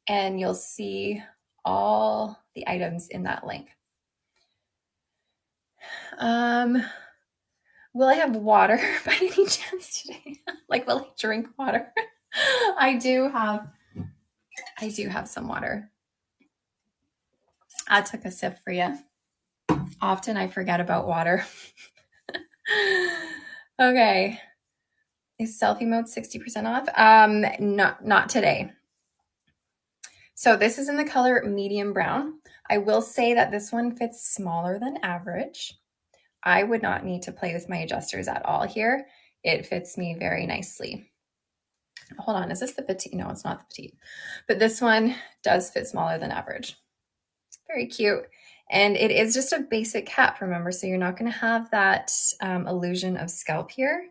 and you'll see all the items in that link. Will I have water by any chance today? Like, will I drink water? I do have some water. I took a sip for you. Often I forget about water. Okay. Is selfie mode 60% off? Not today. So this is in the color medium brown. I will say that this one fits smaller than average. I would not need to play with my adjusters at all here. It fits me very nicely. Hold on, is this the petite? No, it's not the petite. But this one does fit smaller than average. Very cute. And it is just a basic cap, remember? So you're not going to have that illusion of scalp here.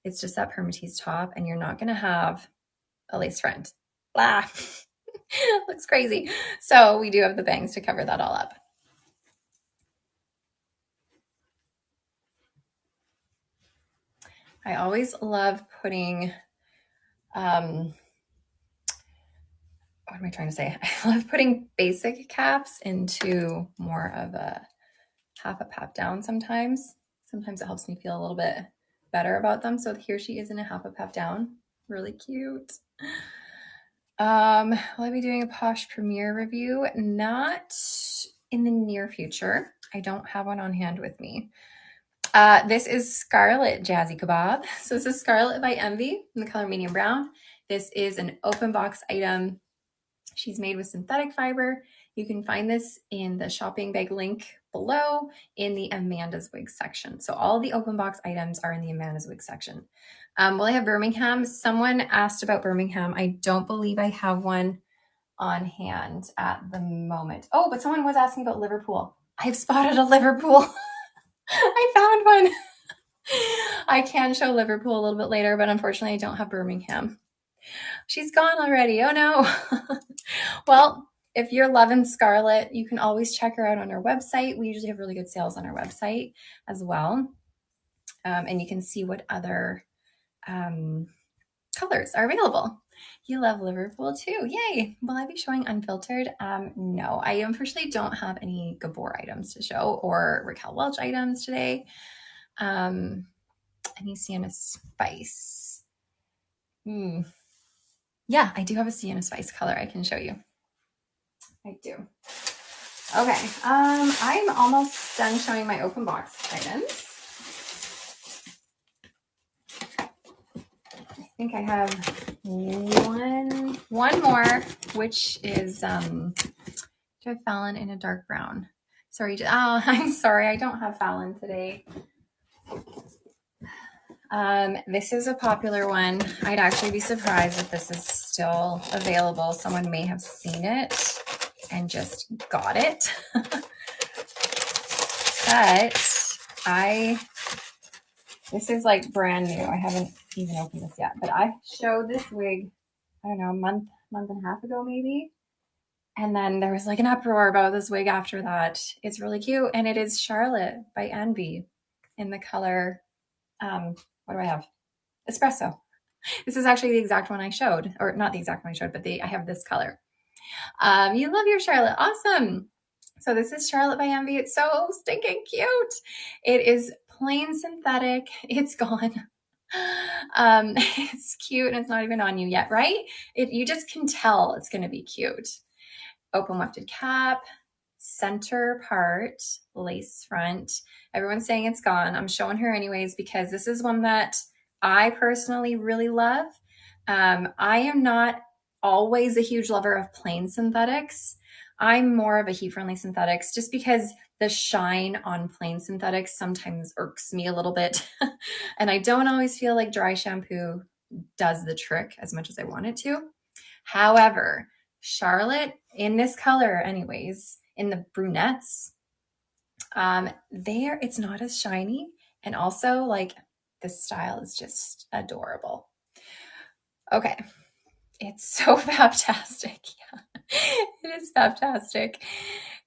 It's just that permatease top, and you're not going to have a lace front. Blah. Looks crazy. So we do have the bangs to cover that all up. I always love putting, what am I trying to say? I love putting basic caps into more of a half a pap down sometimes. Sometimes it helps me feel a little bit better about them. So here she is in a half a pap down. Really cute. Will I be doing a Posh Premiere review? Not in the near future. I don't have one on hand with me. This is Scarlet Jazzy Kebab. So this is Scarlet by Envy in the color medium brown. This is an open box item. She's made with synthetic fiber. You can find this in the shopping bag link below in the Amanda's Wigs section. So all the open box items are in the Amanda's Wigs section. Will I have Birmingham? Someone asked about Birmingham. I don't believe I have one on hand at the moment. Oh, but someone was asking about Liverpool. I've spotted a Liverpool. I found one. I can show Liverpool a little bit later, but unfortunately I don't have Birmingham. She's gone already. Oh no. Well, if you're loving Scarlet, you can always check her out on our website. We usually have really good sales on our website as well. And you can see what other colors are available. You love Liverpool too. Yay. Will I be showing unfiltered? No, I unfortunately don't have any Gabor items to show or Raquel Welch items today. Any Sienna Spice? Yeah, I do have a Sienna Spice color I can show you. I do. Okay, I'm almost done showing my open box items. I think I have one more, which is Fallon in a dark brown. Sorry, I'm sorry, I don't have Fallon today. This is a popular one. I'd actually be surprised if this is still available. Someone may have seen it and just got it. But this is like brand new. I haven't even opened this yet, but I showed this wig, I don't know, a month and a half ago maybe. And then there was like an uproar about this wig after that. It's really cute. And it is Charlotte by Envy in the color, what do I have? Espresso. This is actually the exact one I showed, or not the exact one I showed, but I have this color. You love your Charlotte. Awesome. So this is Charlotte by Envy. It's so stinking cute. It is plain synthetic. It's gone. It's cute and it's not even on you yet, right? You just can tell it's going to be cute. Open wefted cap, center part, lace front. Everyone's saying it's gone. I'm showing her anyways because this is one that I personally really love. I am not always a huge lover of plain synthetics. I'm more of a heat-friendly synthetics just because the shine on plain synthetics sometimes irks me a little bit. And I don't always feel like dry shampoo does the trick as much as I want it to. However, Charlotte in this color anyways in the brunettes, there it's not as shiny. And also like this style is just adorable. Okay. It's so fantastic. Yeah, it is fantastic.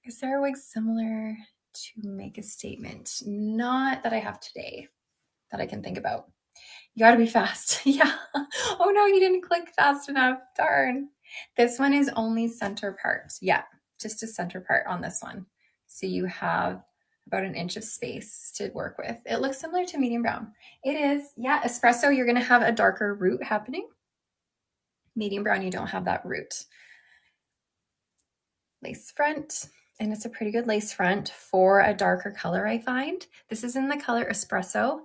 Is there a wig similar to make a statement? Not that I have today that I can think about. You got to be fast. Yeah. Oh no, you didn't click fast enough. Darn. This one is only center part. Yeah, just a center part on this one. So you have about an inch of space to work with. It looks similar to medium brown. It is. Yeah, espresso, you're going to have a darker root happening. Medium brown, you don't have that root. Lace front, and it's a pretty good lace front for a darker color, I find. This is in the color espresso.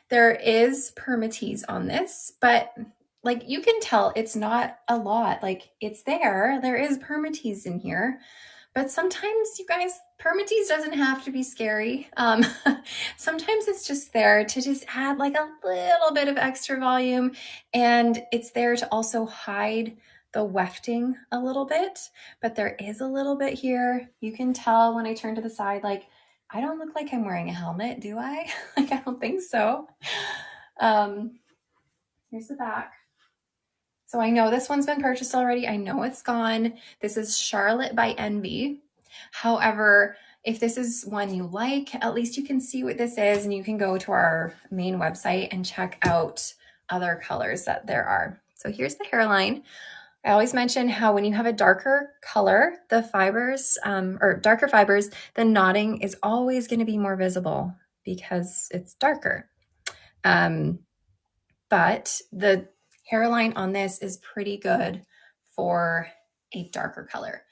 There is permatease on this, but like you can tell it's not a lot. Like it's there is permatease in here, but sometimes you guys, permatease doesn't have to be scary. Sometimes it's just there to just add like a little bit of extra volume, and it's there to also hide the wefting a little bit, but there is a little bit here. You can tell when I turn to the side, like, I don't look like I'm wearing a helmet, do I? Like, I don't think so. Here's the back. So I know this one's been purchased already. I know it's gone. This is Charlotte by Envy. However, if this is one you like, at least you can see what this is, and you can go to our main website and check out other colors that there are. So here's the hairline. I always mention how when you have a darker color, the fibers, or darker fibers, the knotting is always going to be more visible because it's darker. But the hairline on this is pretty good for a darker color.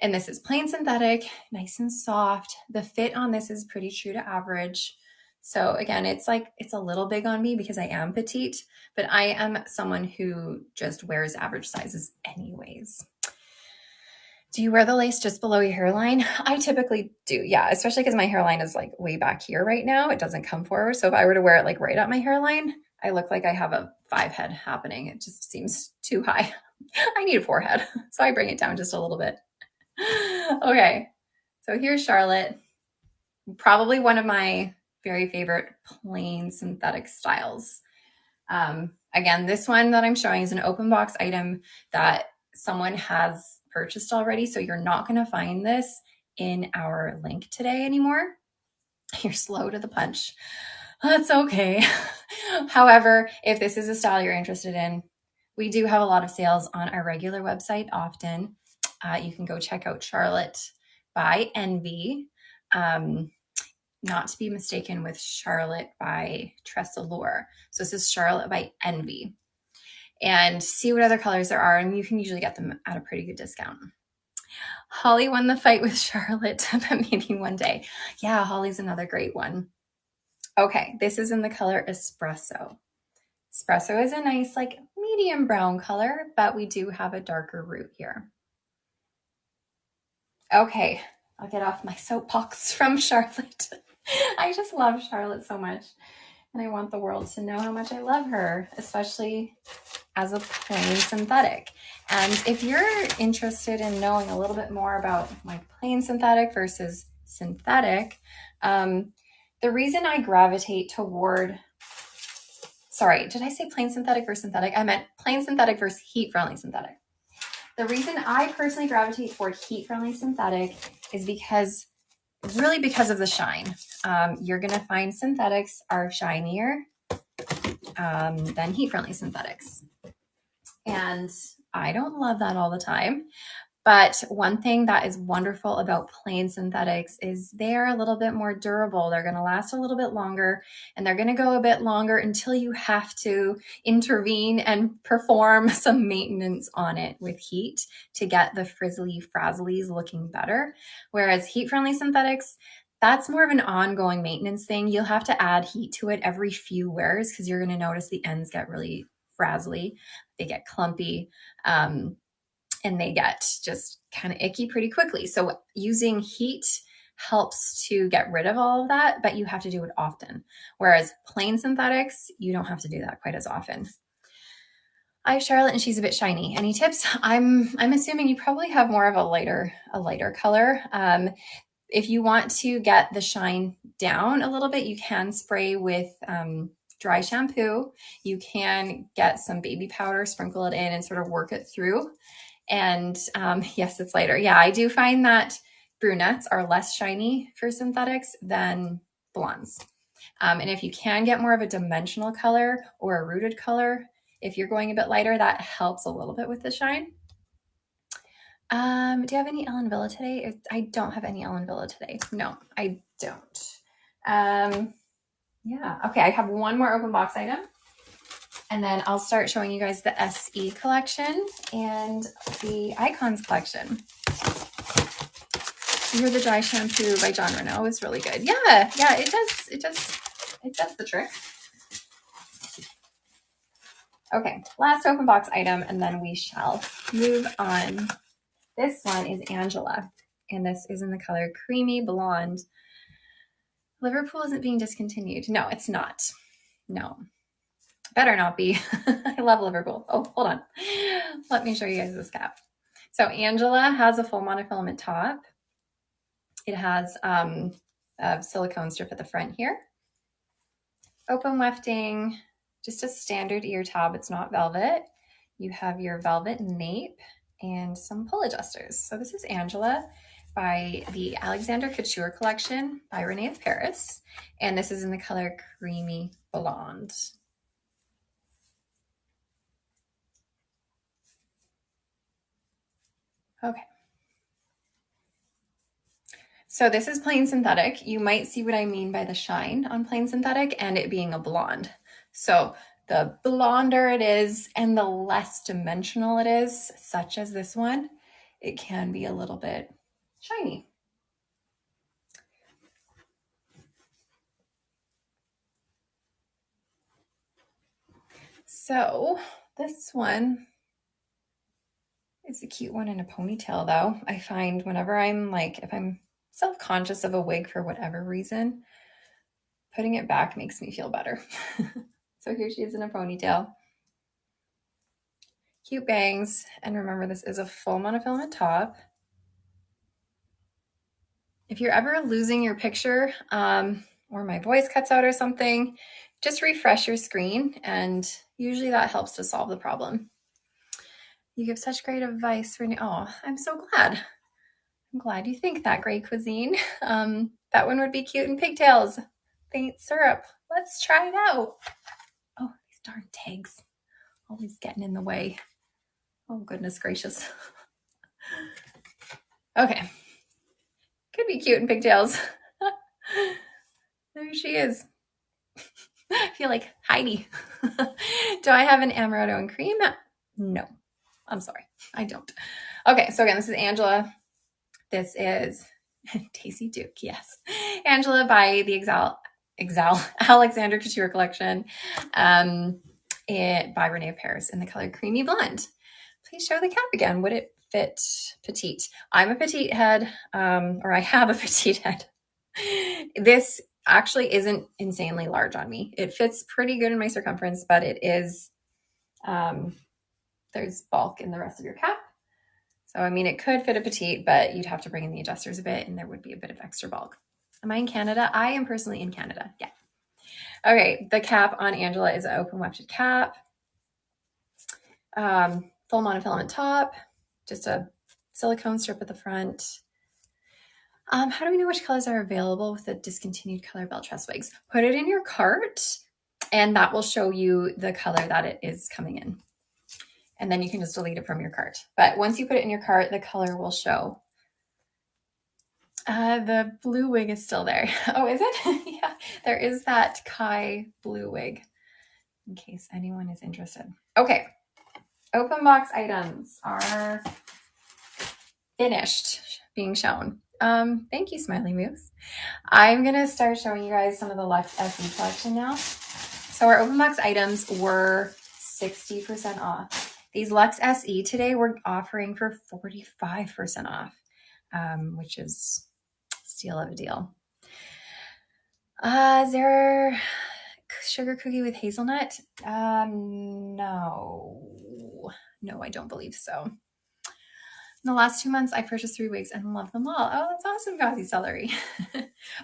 And this is plain synthetic, nice and soft. The fit on this is pretty true to average. So again, it's like, it's a little big on me because I am petite, but I am someone who just wears average sizes anyways. Do you wear the lace just below your hairline? I typically do, yeah, especially because my hairline is like way back here right now. It doesn't come forward. So if I were to wear it like right at my hairline, I look like I have a 5 head happening. It just seems too high. I need a 4 head. So I bring it down just a little bit. Okay, so here's Charlotte. Probably one of my very favorite plain synthetic styles. Again, this one that I'm showing is an open box item that someone has purchased already. So you're not going to find this in our link today anymore. You're slow to the punch. That's okay. However, if this is a style you're interested in, we do have a lot of sales on our regular website often. You can go check out Charlotte by Envy. Not to be mistaken with Charlotte by Tress. So this is Charlotte by Envy. And see what other colors there are, and you can usually get them at a pretty good discount. Holly won the fight with Charlotte, but maybe one day. Yeah, Holly's another great one. Okay, this is in the color Espresso. Espresso is a nice, like, medium brown color, but we do have a darker root here. Okay, I'll get off my soapbox from Charlotte. I just love Charlotte so much, and I want the world to know how much I love her, especially as a plain synthetic. And if you're interested in knowing a little bit more about my plain synthetic versus synthetic, the reason I gravitate toward, sorry, did I say plain synthetic versus synthetic? I meant plain synthetic versus heat-friendly synthetic. The reason I personally gravitate toward heat-friendly synthetic is because of the shine. You're gonna find synthetics are shinier than heat-friendly synthetics. And I don't love that all the time. But one thing that is wonderful about plain synthetics is they're a little bit more durable. They're going to last a little bit longer, and they're going to go a bit longer until you have to intervene and perform some maintenance on it with heat to get the frizzly frazzlies looking better. Whereas heat-friendly synthetics, that's more of an ongoing maintenance thing. You'll have to add heat to it every few wears because you're going to notice the ends get really frazzly. They get clumpy. And they get just kind of icky pretty quickly. So using heat helps to get rid of all of that, but you have to do it often. Whereas plain synthetics, you don't have to do that quite as often. I have Charlotte and she's a bit shiny. Any tips? I'm assuming you probably have more of a lighter color. If you want to get the shine down a little bit, you can spray with dry shampoo. You can get some baby powder, sprinkle it in and sort of work it through. And yes, it's lighter. Yeah, I do find that brunettes are less shiny for synthetics than blondes. And if you can get more of a dimensional color or a rooted color, if you're going a bit lighter, that helps a little bit with the shine. Do you have any Ellen Villa today? I don't have any Ellen Villa today. No, I don't. Yeah, okay, I have one more open box item. And then I'll start showing you guys the SE collection and the Icons collection. You're the Dry Shampoo by John Renault is really good. Yeah, it does the trick. Okay, last open box item, and then we shall move on. This one is Angela, and this is in the color Creamy Blonde. Liverpool isn't being discontinued. No, it's not. No, better not be. I love Liverpool. Oh, hold on. Let me show you guys this cap. So Angela has a full monofilament top. It has a silicone strip at the front here. Open wefting, just a standard ear tab. It's not velvet. You have your velvet nape and some pull adjusters. So this is Angela by the Alexander Couture collection by Renee of Paris. And this is in the color Creamy Blonde. Okay. So this is plain synthetic. You might see what I mean by the shine on plain synthetic and it being a blonde. So the blonder it is and the less dimensional it is, such as this one, it can be a little bit shiny. So this one is a cute one in a ponytail though. I find whenever I'm like, if I'm self-conscious of a wig for whatever reason, putting it back makes me feel better. So here she is in a ponytail. Cute bangs. And remember, this is a full monofilament top. If you're ever losing your picture or my voice cuts out or something, just refresh your screen and usually that helps to solve the problem. You give such great advice, Renee. Oh, I'm so glad. I'm glad you think that, Great Cuisine. That one would be cute in pigtails. Faint syrup. Let's try it out. Oh, these darn tags. Always getting in the way. Oh, goodness gracious. Okay. Could be cute in pigtails. There she is. I feel like Heidi. Do I have an amaretto and cream? No. I'm sorry. I don't. Okay, so again, this is Angela. This is Daisy Duke, yes. Angela by the Alexander Couture collection by Renee of Paris in the color Creamy Blonde. Please show the cap again. Would it fit petite? I'm a petite head, or I have a petite head. This actually isn't insanely large on me. It fits pretty good in my circumference, but it is, there's bulk in the rest of your cap. So, I mean, it could fit a petite, but you'd have to bring in the adjusters a bit and there would be a bit of extra bulk. Am I in Canada? I am personally in Canada. Yeah. Okay. The cap on Angela is an open wefted cap. Full monofilament top, just a silicone strip at the front. How do we know which colors are available with the discontinued color Belle Tress wigs? Put it in your cart and that will show you the color that it is coming in. And then you can just delete it from your cart. But once you put it in your cart, the color will show. The blue wig is still there. Oh, is it? Yeah, there is that Kai blue wig in case anyone is interested. Okay, open box items are finished being shown. Thank you, Smiley Moose. I'm gonna start showing you guys some of the Luxe SE collection now. So our open box items were 60% off. These Luxe SE today we're offering for 45% off, which is a steal of a deal. There sugar cookie with hazelnut? No, I don't believe so. In the last 2 months, I purchased 3 wigs and love them all. Oh, that's awesome, Gauzy Celery.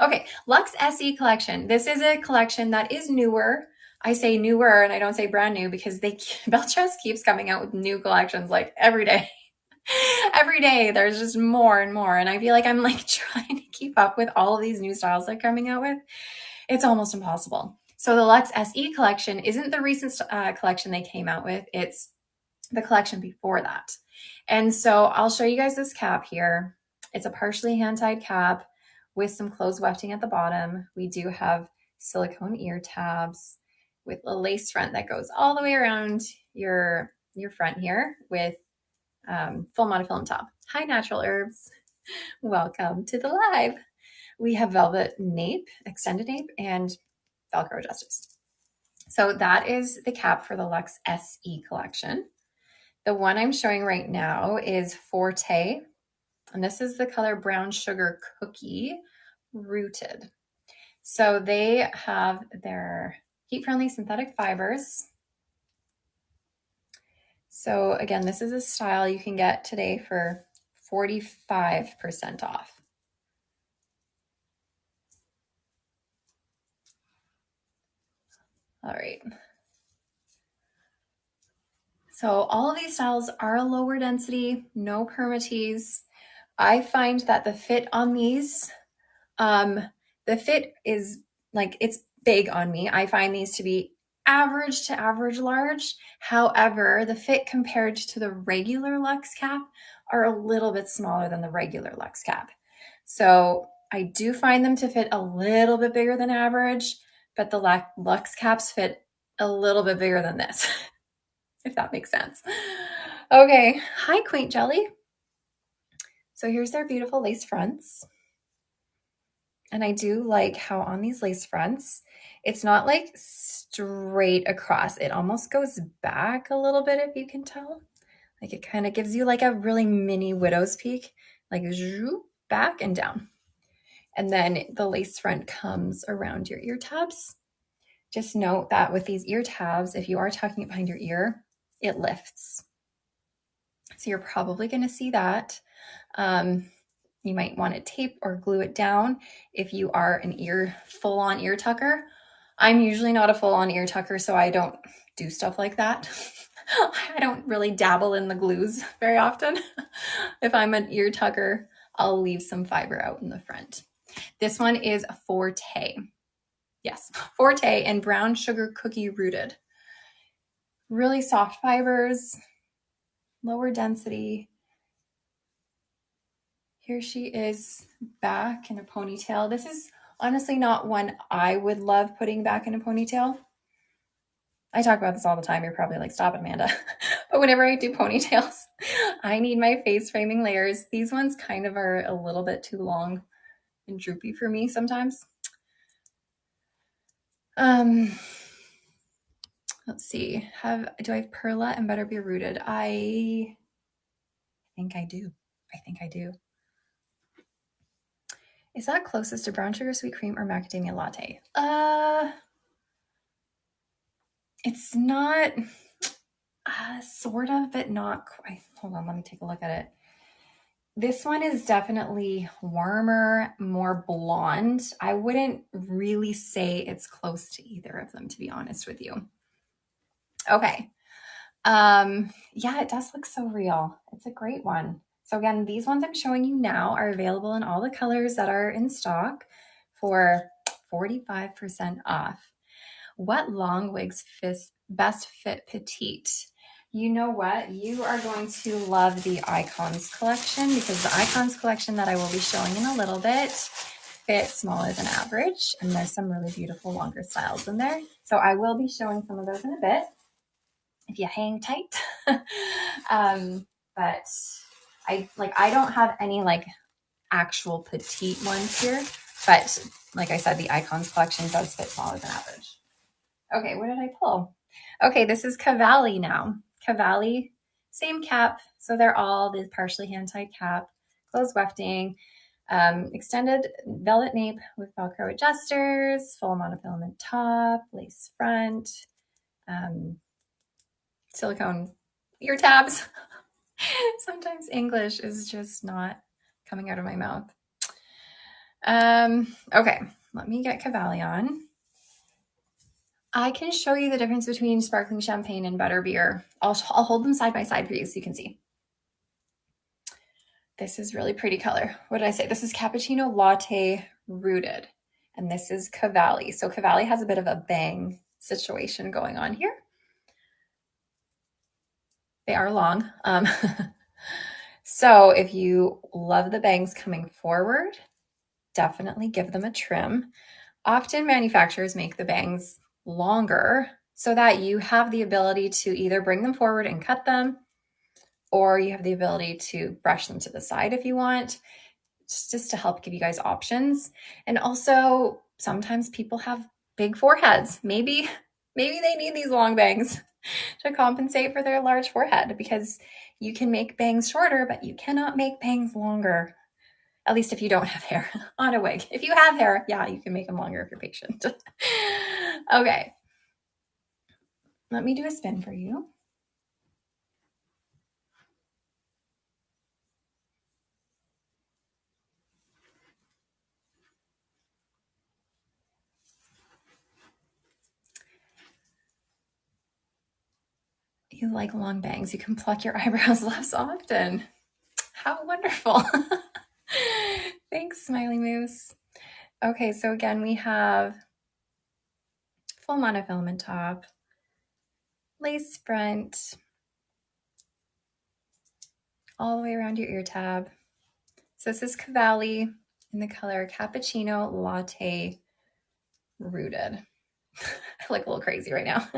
Okay, Luxe SE collection. This is a collection that is newer. I say newer and I don't say brand new because Belle Tress keeps coming out with new collections like every day. Every day there's just more and more. And I feel like I'm like trying to keep up with all of these new styles they're coming out with. It's almost impossible. So the Luxe SE collection isn't the recent collection they came out with. It's the collection before that. And so I'll show you guys this cap here. It's a partially hand-tied cap with some closed wefting at the bottom. We do have silicone ear tabs with a lace front that goes all the way around your front here with full monofilament top. Hi, Natural Herbs. Welcome to the live. We have velvet nape, extended nape, and Velcro adjusters. So that is the cap for the Luxe SE collection. The one I'm showing right now is Forte, and this is the color Brown Sugar Cookie Rooted. So they have their heat-friendly synthetic fibers. So again, this is a style you can get today for 45% off. All right. So all of these styles are lower density, no permatease. I find that the fit on these, the fit is like, it's big on me. I find these to be average to average large. However, the fit compared to the regular Luxe cap are a little bit smaller than the regular Luxe cap. So I do find them to fit a little bit bigger than average, but the Luxe caps fit a little bit bigger than this, if that makes sense. Okay, hi Quaint Jelly. So here's their beautiful lace fronts. And I do like how on these lace fronts, it's not like straight across. It almost goes back a little bit, if you can tell. Like it kind of gives you like a really mini widow's peak, like back and down. And then the lace front comes around your ear tabs. Just note that with these ear tabs, if you are tucking it behind your ear, it lifts. So you're probably going to see that. You might want to tape or glue it down if you are an full-on ear tucker. I'm usually not a full-on ear tucker, so I don't do stuff like that. I don't really dabble in the glues very often. If I'm an ear tucker, I'll leave some fiber out in the front. This one is Forte. Yes, Forte and Brown Sugar Cookie Rooted. Really soft fibers, lower density. Here she is back in a ponytail. This is honestly not one I would love putting back in a ponytail. I talk about this all the time. You're probably like, stop it, Amanda. But whenever I do ponytails, I need my face framing layers. These ones kind of are a little bit too long and droopy for me sometimes. Let's see. Do I have Perla and Better Be Rooted? I think I do. Is that closest to brown sugar sweet cream or macadamia latte? It's not, sort of, but not quite. Hold on, let me take a look at it. This one is definitely warmer, more blonde. I wouldn't really say it's close to either of them, to be honest with you. Okay. Yeah, it does look so real. It's a great one. So again, these ones I'm showing you now are available in all the colors that are in stock for 45% off. What long wigs best fit petite? You know what? You are going to love the Icons collection because the Icons collection that I will be showing in a little bit fit smaller than average. And there's some really beautiful longer styles in there. So I will be showing some of those in a bit if you hang tight. But I don't have any like actual petite ones here, but like I said, the Icons collection does fit smaller than average. Okay, what did I pull? Okay, this is Cavalli now. Cavalli, same cap. So they're all the partially hand-tied cap, closed wefting. Extended velvet nape with Velcro adjusters, full monofilament top, lace front, silicone ear tabs. Sometimes English is just not coming out of my mouth. Okay, let me get Cavalli on. I can show you the difference between sparkling champagne and butterbeer. I'll hold them side by side for you so you can see. This is really pretty color. What did I say? This is cappuccino latte rooted, and this is Cavalli. So Cavalli has a bit of a bang situation going on here. They are long. So if you love the bangs coming forward, definitely give them a trim. Often manufacturers make the bangs longer so that you have the ability to either bring them forward and cut them, or you have the ability to brush them to the side if you want, just to help give you guys options. And also sometimes people have big foreheads. Maybe they need these long bangs to compensate for their large forehead, because you can make bangs shorter, but you cannot make bangs longer. At least if you don't have hair on a wig. If you have hair, yeah, you can make them longer if you're patient. Okay. Let me do a spin for you. You like long bangs. You can pluck your eyebrows less often. How wonderful. Thanks, Smiley Moose. Okay, so again, we have full monofilament top, lace front, all the way around your ear tab. So this is Cavalli in the color Cappuccino Latte Rooted. I look a little crazy right now.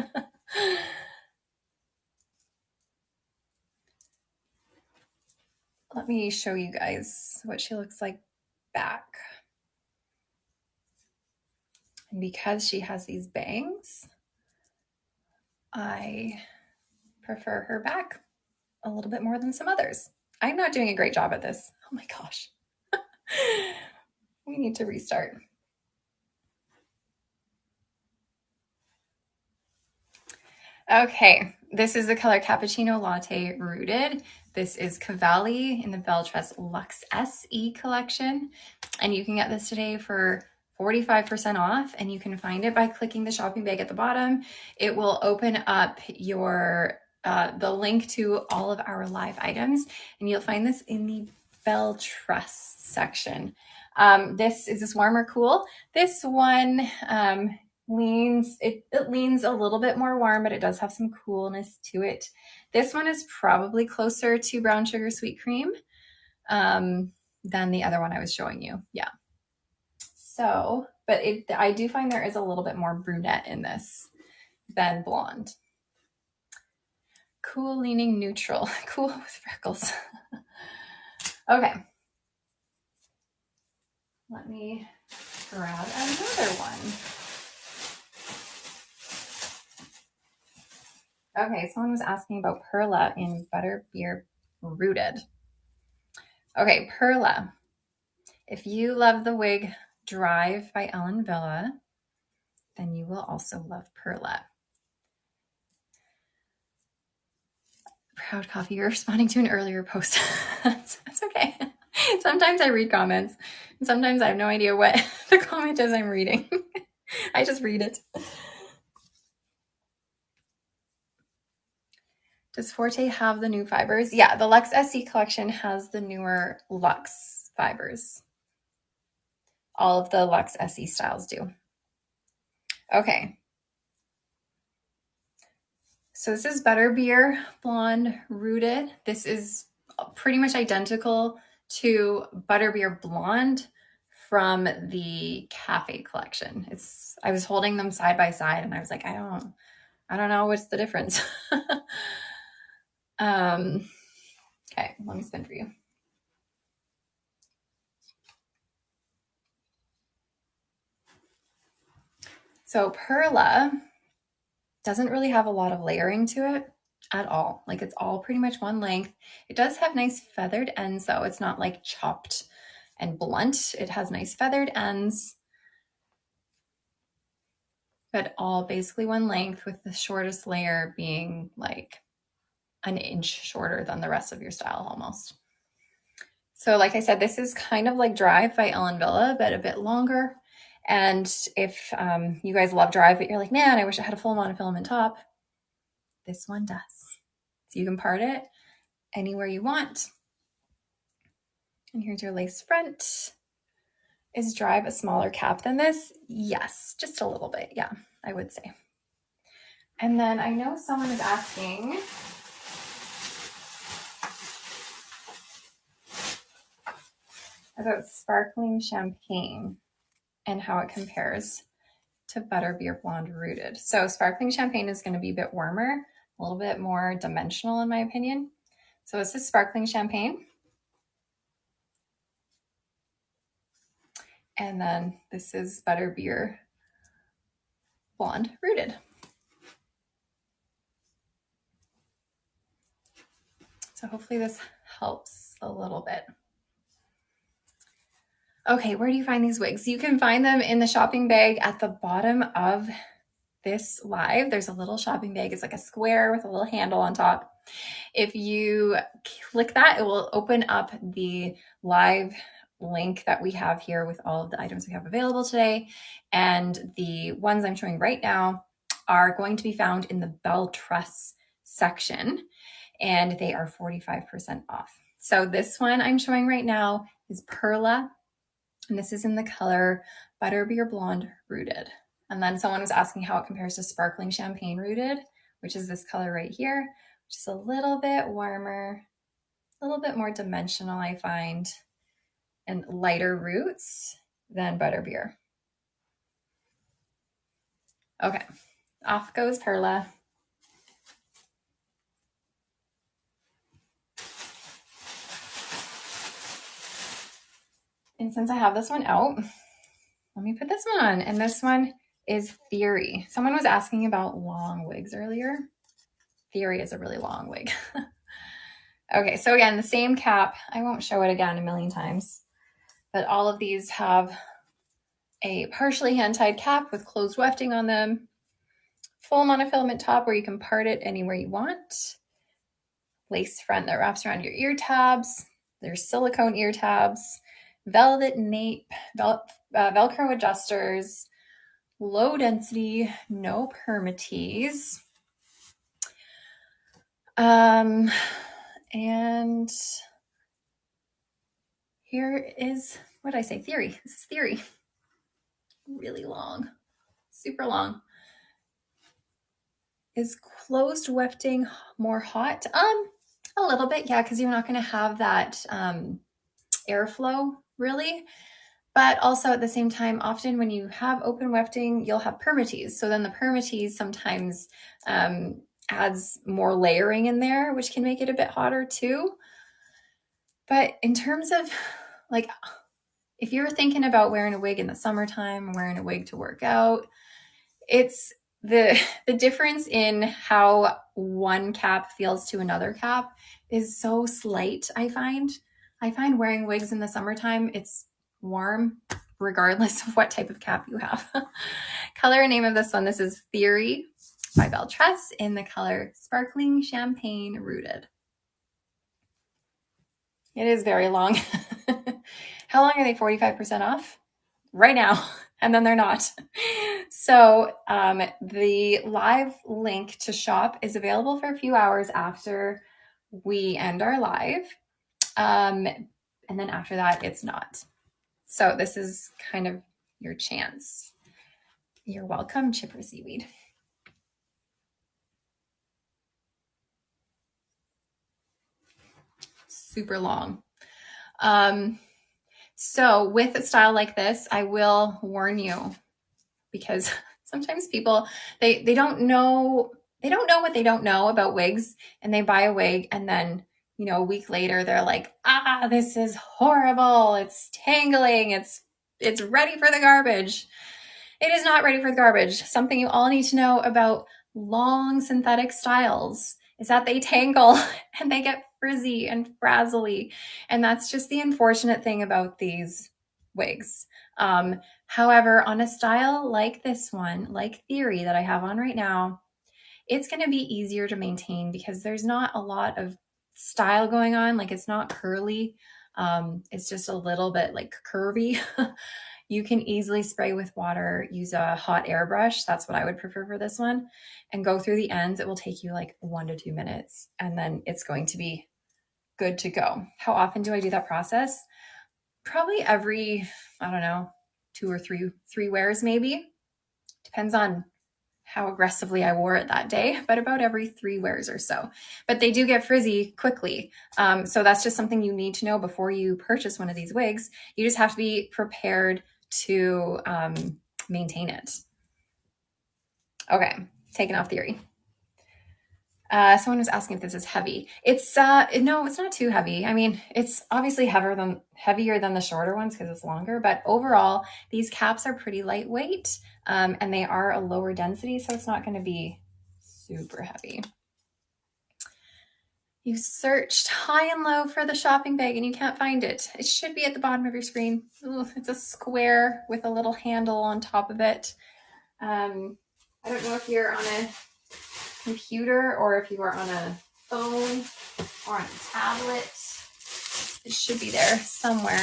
Let me show you guys what she looks like back. And because she has these bangs, I prefer her back a little bit more than some others. I'm not doing a great job at this. Oh my gosh. We need to restart. Okay, this is the color Cappuccino Latte Rooted. This is Cavalli in the Belle Tress Luxe SE collection. And you can get this today for 45% off, and you can find it by clicking the shopping bag at the bottom. It will open up your the link to all of our live items, and you'll find this in the Belle Tress section. This is warm or cool. This one leans a little bit more warm, but it does have some coolness to it. This one is probably closer to brown sugar sweet cream than the other one I was showing you. Yeah. So, but I do find there is a little bit more brunette in this than blonde. Cool leaning neutral. Cool with freckles. Okay. Let me grab another one. Okay, someone was asking about Perla in Butterbeer Rooted. Okay, Perla. If you love the wig Drive by Ellen Villa, then you will also love Perla. Proud Coffee, you're responding to an earlier post. That's okay. Sometimes I read comments, and sometimes I have no idea what the comment is I'm reading. I just read it. Does Forte have the new fibers? Yeah, the Luxe SE collection has the newer Luxe fibers. All of the Luxe SE styles do. Okay. So this is Butterbeer Blonde Rooted. This is pretty much identical to Butterbeer Blonde from the Cafe collection. I was holding them side by side and I was like, I don't know what's the difference. Okay, let me spin for you. So Perla doesn't really have a lot of layering to it at all. Like, it's all pretty much one length. It does have nice feathered ends though. It's not like chopped and blunt. It has nice feathered ends, but all basically one length, with the shortest layer being like an inch shorter than the rest of your style almost. So like I said, this is kind of like Drive by Ellen Villa, but a bit longer. And if you guys love Drive, but you're like, man, I wish I had a full monofilament top, this one does. So you can part it anywhere you want. And here's your lace front. Is Drive a smaller cap than this? Yes, just a little bit. Yeah, I would say. And then I know someone is asking, about Sparkling Champagne and how it compares to Butterbeer Blonde Rooted. So Sparkling Champagne is going to be a bit warmer, a little bit more dimensional in my opinion. So this is Sparkling Champagne. And then this is Butterbeer Blonde Rooted. So hopefully this helps a little bit. Okay, where do you find these wigs? You can find them in the shopping bag at the bottom of this live. There's a little shopping bag. It's like a square with a little handle on top. If you click that, it will open up the live link that we have here with all of the items we have available today. And the ones I'm showing right now are going to be found in the Belle Tress section, and they are 45% off. So this one I'm showing right now is Perla, and this is in the color Butterbeer Blonde Rooted. And then someone was asking how it compares to Sparkling Champagne Rooted, which is this color right here, which is a little bit warmer, a little bit more dimensional, I find, and lighter roots than Butterbeer. Okay, off goes Perla. And since I have this one out, let me put this one on. And this one is Theory. Someone was asking about long wigs earlier. Theory is a really long wig. Okay, so again, the same cap. I won't show it again a million times, but all of these have a partially hand-tied cap with closed wefting on them, full monofilament top where you can part it anywhere you want, lace front that wraps around your ear tabs. There's silicone ear tabs, velvet nape, Velcro adjusters, low density, no permatease. And here is, what did I say? Theory. This is Theory. Really long, super long. Is closed wefting more hot? A little bit, yeah, because you're not going to have that airflow really. But also at the same time, often when you have open wefting, you'll have permatease. So then the permatease sometimes adds more layering in there, which can make it a bit hotter too. But in terms of like, if you're thinking about wearing a wig in the summertime, wearing a wig to work out, it's the difference in how one cap feels to another cap is so slight, I find. I find wearing wigs in the summertime, it's warm regardless of what type of cap you have. Color and name of this one, this is Theory by Belle Tress in the color Sparkling Champagne Rooted. It is very long. How long are they 45% off? Right now, and then they're not. So the live link to shop is available for a few hours after we end our live. And then after that, it's not. So this is kind of your chance. You're welcome, Chipper Seaweed. Super long. So with a style like this, I will warn you, because sometimes people, they don't know what they don't know about wigs, and they buy a wig and then, you know, a week later they're like, this is horrible. It's tangling. It's ready for the garbage. It is not ready for the garbage. Something you all need to know about long synthetic styles is that they tangle and they get frizzy and frazzly. And that's just the unfortunate thing about these wigs. However, on a style like this one, like Theory that I have on right now, it's going to be easier to maintain because there's not a lot of style going on. Like it's not curly. It's just a little bit like curvy. You can easily spray with water, use a hot airbrush. That's what I would prefer for this one, and go through the ends. It will take you like 1 to 2 minutes and then it's going to be good to go. How often do I do that process? Probably every, I don't know, 2 or 3 wears maybe. Depends on how aggressively I wore it that day, but about every 3 wears or so. But they do get frizzy quickly. So that's just something you need to know before you purchase one of these wigs. You just have to be prepared to maintain it. Okay, taking off Theory. Someone was asking if this is heavy. It's no, it's not too heavy. I mean, it's obviously heavier than the shorter ones because it's longer, but overall, these caps are pretty lightweight, and they are a lower density, so it's not going to be super heavy. You searched high and low for the shopping bag and you can't find it. It should be at the bottom of your screen. Ooh, it's a square with a little handle on top of it. I don't know if you're on a computer or if you are on a phone or on a tablet. It should be there somewhere.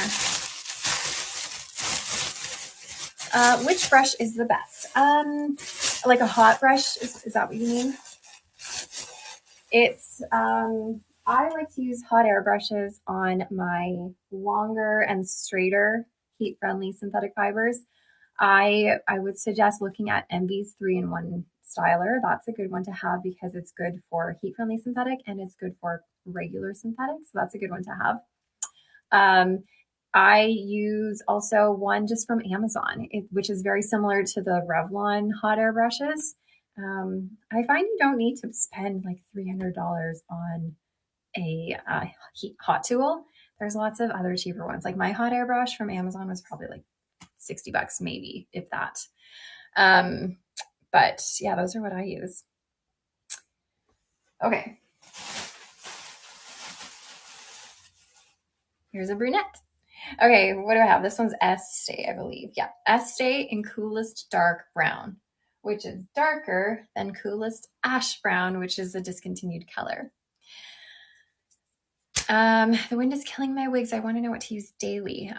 Which brush is the best? Like a hot brush, is that what you mean? It's, I like to use hot air brushes on my longer and straighter heat-friendly synthetic fibers. I would suggest looking at Envy's 3-in-1 styler. That's a good one to have because it's good for heat-friendly synthetic and it's good for regular synthetic. So that's a good one to have. I use also one just from Amazon, which is very similar to the Revlon hot air brushes. I find you don't need to spend like $300 on a hot tool. There's lots of other cheaper ones. Like my hot air brush from Amazon was probably like $60 maybe, if that. But yeah, those are what I use. Okay. Here's a brunette. Okay, what do I have? This one's Estee, I believe. Yeah, Estee in Coolest Dark Brown, which is darker than Coolest Ash Brown, which is a discontinued color. The wind is killing my wigs. I want to know what to use daily.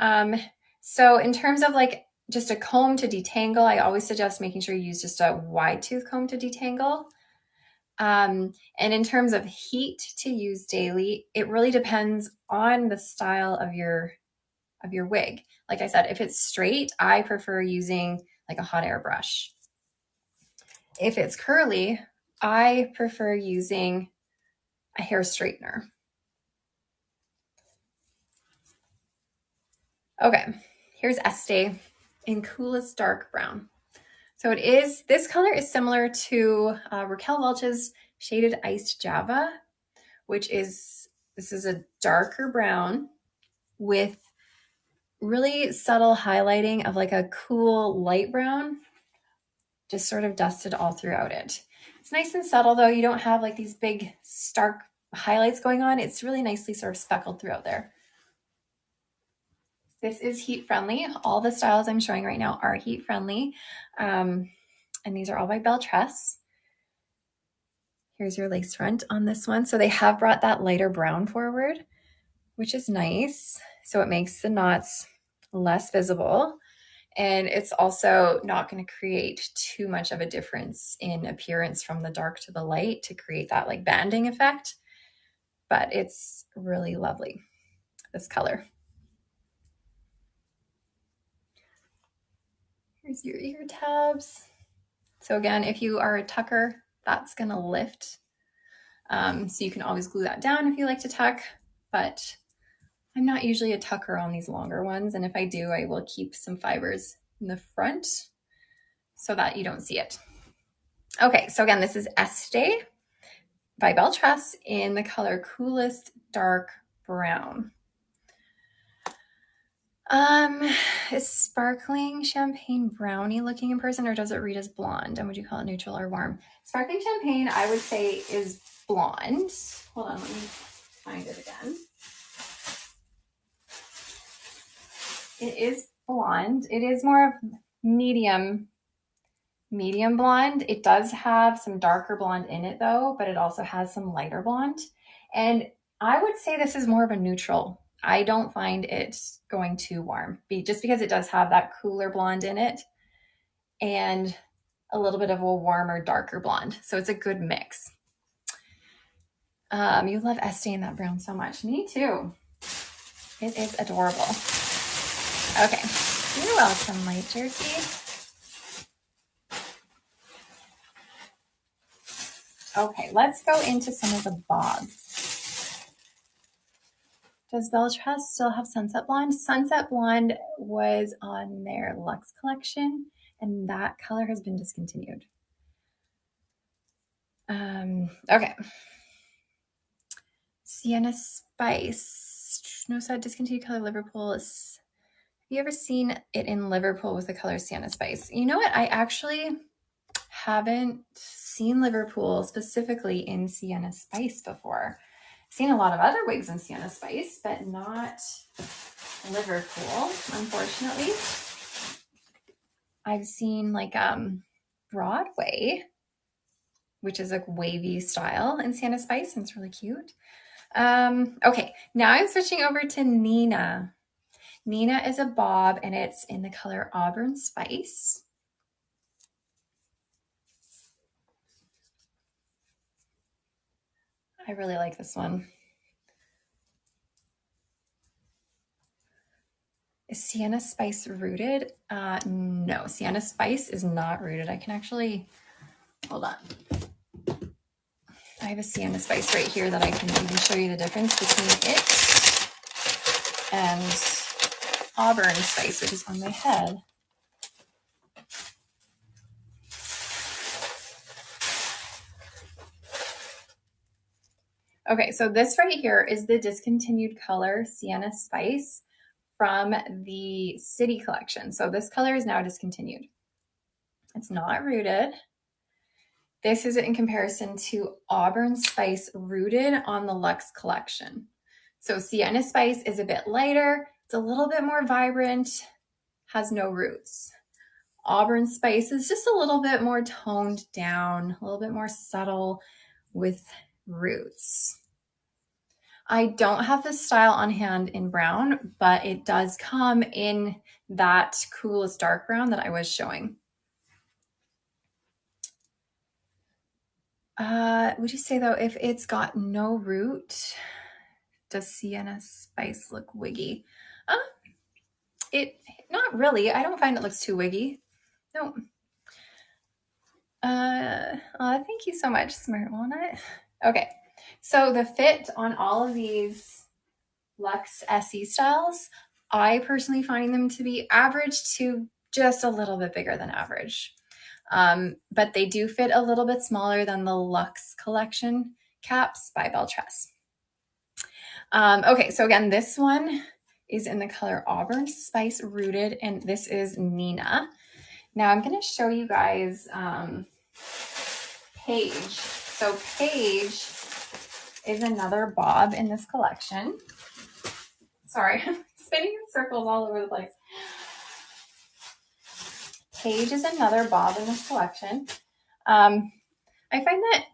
So in terms of like just a comb to detangle, I always suggest making sure you use just a wide tooth comb to detangle. And in terms of heat to use daily, it really depends on the style of your wig. Like I said, if it's straight, I prefer using like a hot air brush. If it's curly, I prefer using a hair straightener. Okay, here's Estee in Coolest Dark Brown. So this color is similar to Raquel Welch's Shaded Iced Java, this is a darker brown with really subtle highlighting of like a cool light brown, just sort of dusted all throughout it. It's nice and subtle though. You don't have like these big stark highlights going on. It's really nicely sort of speckled throughout there. This is heat friendly. All the styles I'm showing right now are heat friendly. And these are all by Belle Tress. Here's your lace front on this one. So they have brought that lighter brown forward, which is nice. So it makes the knots less visible. And it's also not going to create too much of a difference in appearance from the dark to the light to create that like banding effect. But it's really lovely, this color. Here's your ear tabs. So again, if you are a tucker, that's going to lift. So you can always glue that down if you like to tuck, but I'm not usually a tucker on these longer ones. And if I do, I will keep some fibers in the front so that you don't see it. Okay, so again, this is Estee by Belle Tress in the color Coolest Dark Brown. Is sparkling champagne brownie looking in person, or does it read as blonde? And would you call it neutral or warm? Sparkling champagne, I would say, is blonde. Hold on, let me find it again. It is blonde. It is more of medium blonde. It does have some darker blonde in it though, but it also has some lighter blonde. And I would say this is more of a neutral. I don't find it going too warm, just because it does have that cooler blonde in it and a little bit of a warmer, darker blonde. So it's a good mix. You love Estee in that brown so much. Me too. It is adorable. Okay, you're welcome, Light Jerky. Okay, let's go into some of the bobs. Does Belle Tress still have Sunset Blonde? Sunset Blonde was on their Luxe collection, and that color has been discontinued. Okay. Sienna Spice. No sad discontinued color. Liverpool is... Have you ever seen it in Liverpool with the color Sienna Spice? You know what? I actually haven't seen Liverpool specifically in Sienna Spice before. I've seen a lot of other wigs in Sienna Spice, but not Liverpool, unfortunately. I've seen like Broadway, which is a wavy style in Sienna Spice, and it's really cute. Okay, now I'm switching over to Nina. Nina is a bob, and it's in the color Auburn Spice. I really like this one. Is Sienna Spice rooted? No, Sienna Spice is not rooted. I can actually, hold on. I have a Sienna Spice right here that I can even show you the difference between it and Auburn Spice, which is on my head. Okay, so this right here is the discontinued color Sienna Spice from the City collection. So this color is now discontinued. It's not rooted. This is in comparison to Auburn Spice rooted on the Luxe collection. So Sienna Spice is a bit lighter. It's a little bit more vibrant, has no roots. Auburn Spice is just a little bit more toned down, a little bit more subtle with roots. I don't have this style on hand in brown, but it does come in that coolest dark brown that I was showing. Would you say though, if it's got no root, does Sienna Spice look wiggy? Not really. I don't find it looks too wiggy. No. Thank you so much, Smart Walnut. Okay, so the fit on all of these Luxe SE styles, I personally find them to be average to just a little bit bigger than average. But they do fit a little bit smaller than the Luxe collection caps by Belle Tress. Okay, so again, this one is in the color Auburn Spice Rooted, and this is Nina. Now I'm going to show you guys Paige. So Paige is another bob in this collection. Sorry, I'm spinning in circles all over the place. Paige is another bob in this collection. I find that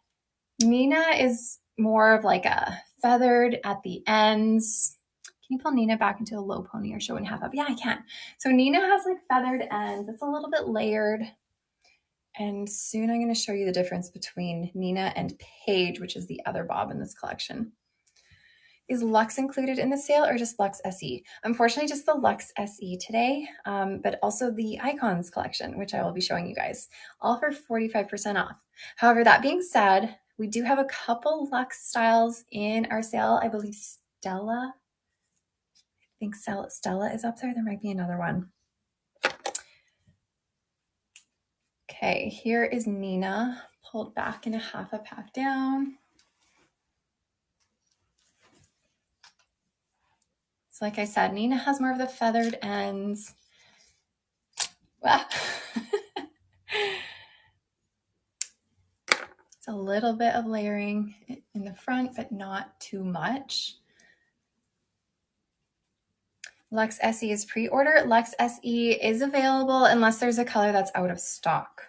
Nina is more of like a feathered at the ends. Can you pull Nina back into a low pony or show and half up? Yeah, I can. So Nina has like feathered ends. It's a little bit layered. And soon I'm going to show you the difference between Nina and Paige, which is the other bob in this collection. Is Luxe included in the sale or just Luxe SE? Unfortunately, just the Luxe SE today, but also the Icons collection, which I will be showing you guys, all for 45% off. However, that being said, we do have a couple Luxe styles in our sale. I believe Stella, I think Stella is up there. There might be another one. Okay, here is Nina, pulled back in a half up, half down. So like I said, Nina has more of the feathered ends. Wow. It's a little bit of layering in the front, but not too much. Luxe SE is pre-order. Luxe SE is available unless there's a color that's out of stock.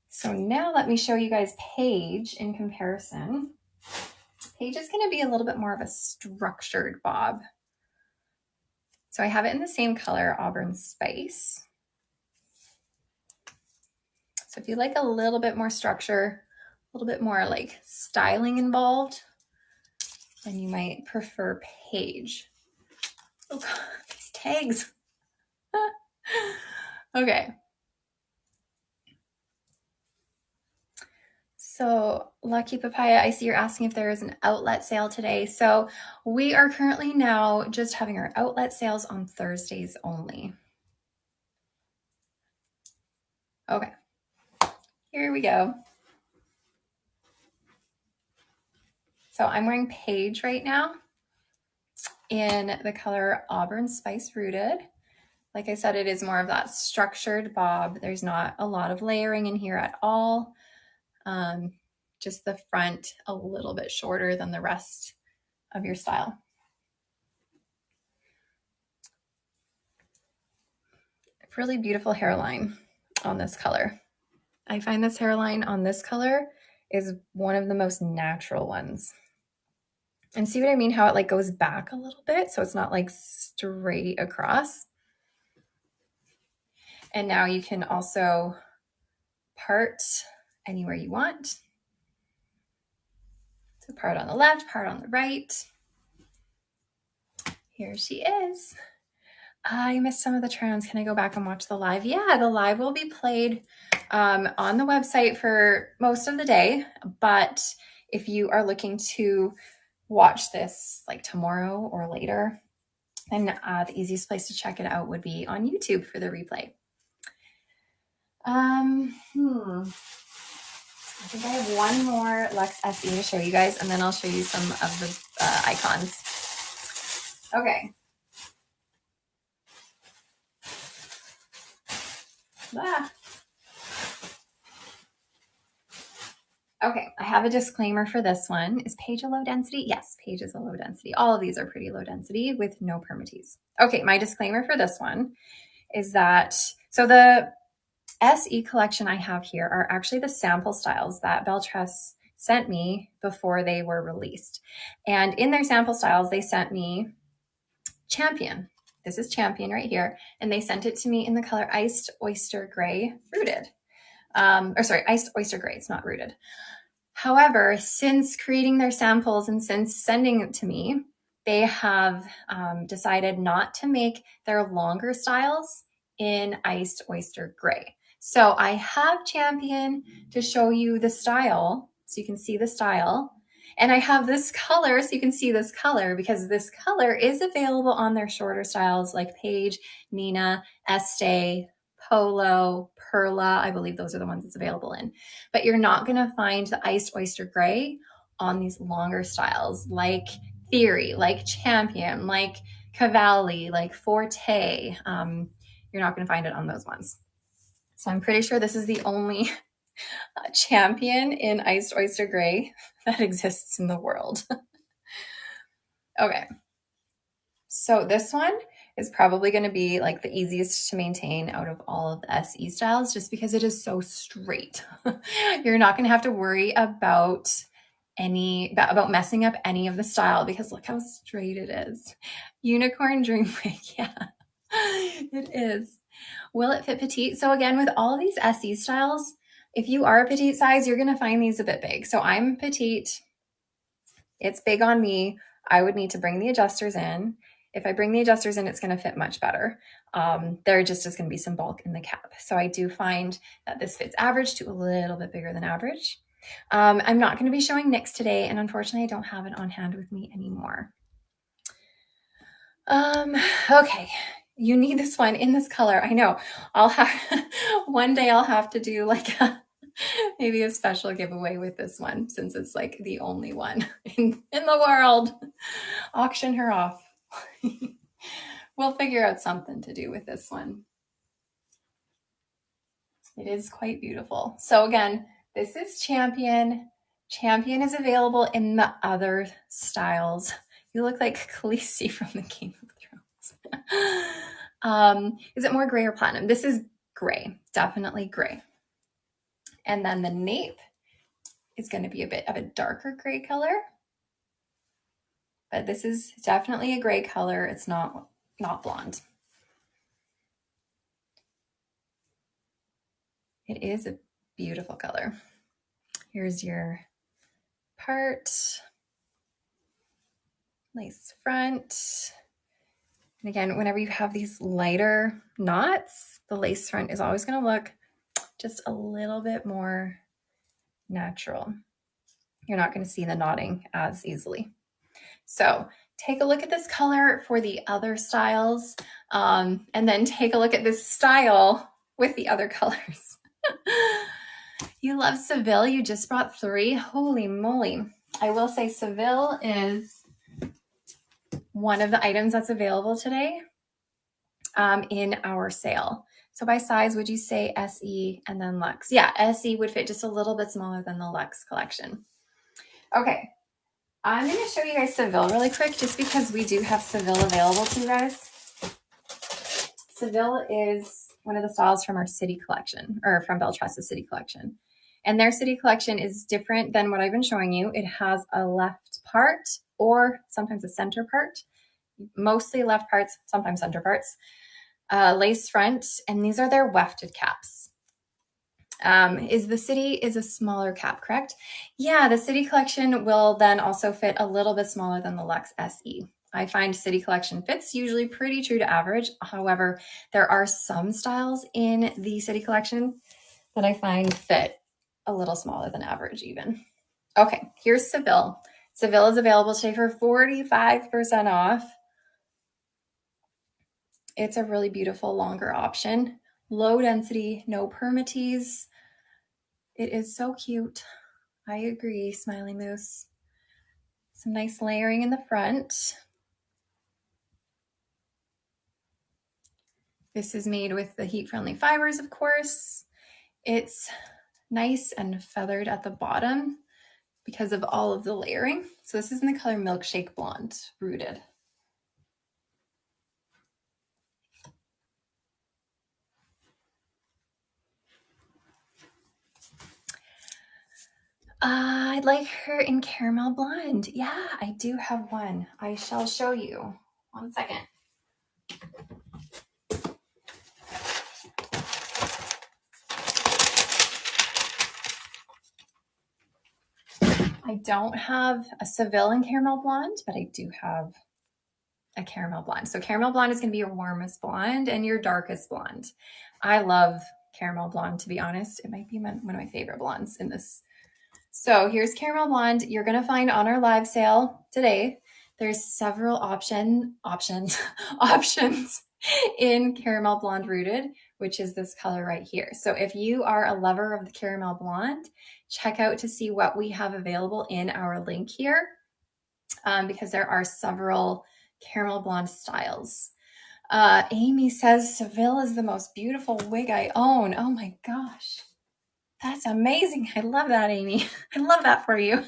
So now let me show you guys Paige in comparison. Paige is going to be a little bit more of a structured bob. So I have it in the same color, Auburn Spice. So if you like a little bit more structure, a little bit more like styling involved, then you might prefer Paige. Oh God, these tags. Okay. So Lucky Papaya, I see you're asking if there is an outlet sale today. So we are currently now just having our outlet sales on Thursdays only. Okay, here we go. So I'm wearing Paige right now in the color Auburn Spice Rooted. Like I said, it is more of that structured bob. There's not a lot of layering in here at all. Just the front a little bit shorter than the rest of your style. Really beautiful hairline on this color. I find this hairline on this color is one of the most natural ones. And see what I mean? How it like goes back a little bit. So it's not like straight across. And now you can also part anywhere you want. So part on the left, part on the right. Here she is. I missed some of the try-ons. Can I go back and watch the live? Yeah, the live will be played on the website for most of the day. But if you are looking to watch this like tomorrow or later, then the easiest place to check it out would be on YouTube for the replay. I think I have one more Luxe SE to show you guys, and then I'll show you some of the icons. Okay. Okay, I have a disclaimer for this one. Is Paige a low density? Yes, Paige is a low density. All of these are pretty low density with no permatease. Okay, my disclaimer for this one is that, so the SE collection I have here are actually the sample styles that Belle Tress sent me before they were released. And in their sample styles, they sent me Champion. This is Champion right here. And they sent it to me in the color Iced Oyster Gray Rooted. Iced Oyster Gray, it's not rooted. However, since creating their samples and since sending it to me, they have decided not to make their longer styles in Iced Oyster Gray. So I have Champion to show you the style, so you can see the style. And I have this color, so you can see this color, because this color is available on their shorter styles like Paige, Nina, Estee, Polo, Perla. I believe those are the ones it's available in. But you're not going to find the Iced Oyster Gray on these longer styles like Theory, like Champion, like Cavalli, like Forte. You're not going to find it on those ones. So I'm pretty sure this is the only Champion in Iced Oyster Gray that exists in the world. Okay. So this one is probably going to be like the easiest to maintain out of all of the SE styles, just because it is so straight. You're not going to have to worry about messing up any of the style, because look how straight it is. Unicorn Dream Wig. Yeah, it is. Will it fit petite? So again, with all of these SE styles, if you are a petite size, you're going to find these a bit big. So I'm petite. It's big on me. I would need to bring the adjusters in. If I bring the adjusters in, it's going to fit much better. There just is going to be some bulk in the cap. So I do find that this fits average to a little bit bigger than average. I'm not going to be showing NYX today, and unfortunately I don't have it on hand with me anymore. Okay, you need this one in this color. I know. One day I'll have to do like maybe a special giveaway with this one, since it's like the only one in the world. Auction her off. We'll figure out something to do with this one. It is quite beautiful. So again, This is Champion. Champion is available in the other styles. You look like Khaleesi from the Game of Thrones. Is it more gray or platinum? This is gray, definitely gray. And then the nape is going to be a bit of a darker gray color. But this is definitely a gray color. It's not blonde. It is a beautiful color. Here's your part. Lace front. And again, whenever you have these lighter knots, the lace front is always going to look just a little bit more natural. You're not going to see the knotting as easily. So take a look at this color for the other styles, and then take a look at this style with the other colors. You love Seville. You just brought 3. Holy moly. I will say Seville is one of the items that's available today in our sale. So by size, would you say SE and then Luxe? Yeah, SE would fit just a little bit smaller than the Luxe collection. Okay, I'm going to show you guys Seville really quick just because we do have Seville available to you guys. Seville is one of the styles from our City collection, or from Belle Tress's City collection. And their City collection is different than what I've been showing you. It has a left part or sometimes a center part, mostly left parts, sometimes center parts, lace front, and these are their wefted caps. Is the City is a smaller cap, correct? Yeah, the City collection will then also fit a little bit smaller than the Luxe SE. I find City collection fits usually pretty true to average. However, there are some styles in the City collection that I find fit a little smaller than average even. Okay, here's Seville. Seville is available today for 45% off. It's a really beautiful longer option. Low density, no permatease. It is so cute. I agree, Smiley Moose. Some nice layering in the front. This is made with the heat-friendly fibers, of course. It's nice and feathered at the bottom because of all of the layering. So this is in the color Milkshake Blonde, Rooted. I'd like her in Caramel Blonde. Yeah, I do have one. I shall show you. 1 second. I don't have a Seville in Caramel Blonde, but I do have a Caramel Blonde. So Caramel Blonde is going to be your warmest blonde and your darkest blonde. I love Caramel Blonde, to be honest. It might be one of my favorite blondes in this. So here's Caramel Blonde. You're going to find on our live sale today. There's several options in Caramel Blonde Rooted, which is this color right here. So if you are a lover of the Caramel Blonde, check out to see what we have available in our link here, because there are several Caramel Blonde styles. Amy says Seville is the most beautiful wig I own. Oh my gosh. That's amazing. I love that, Amy. I love that for you.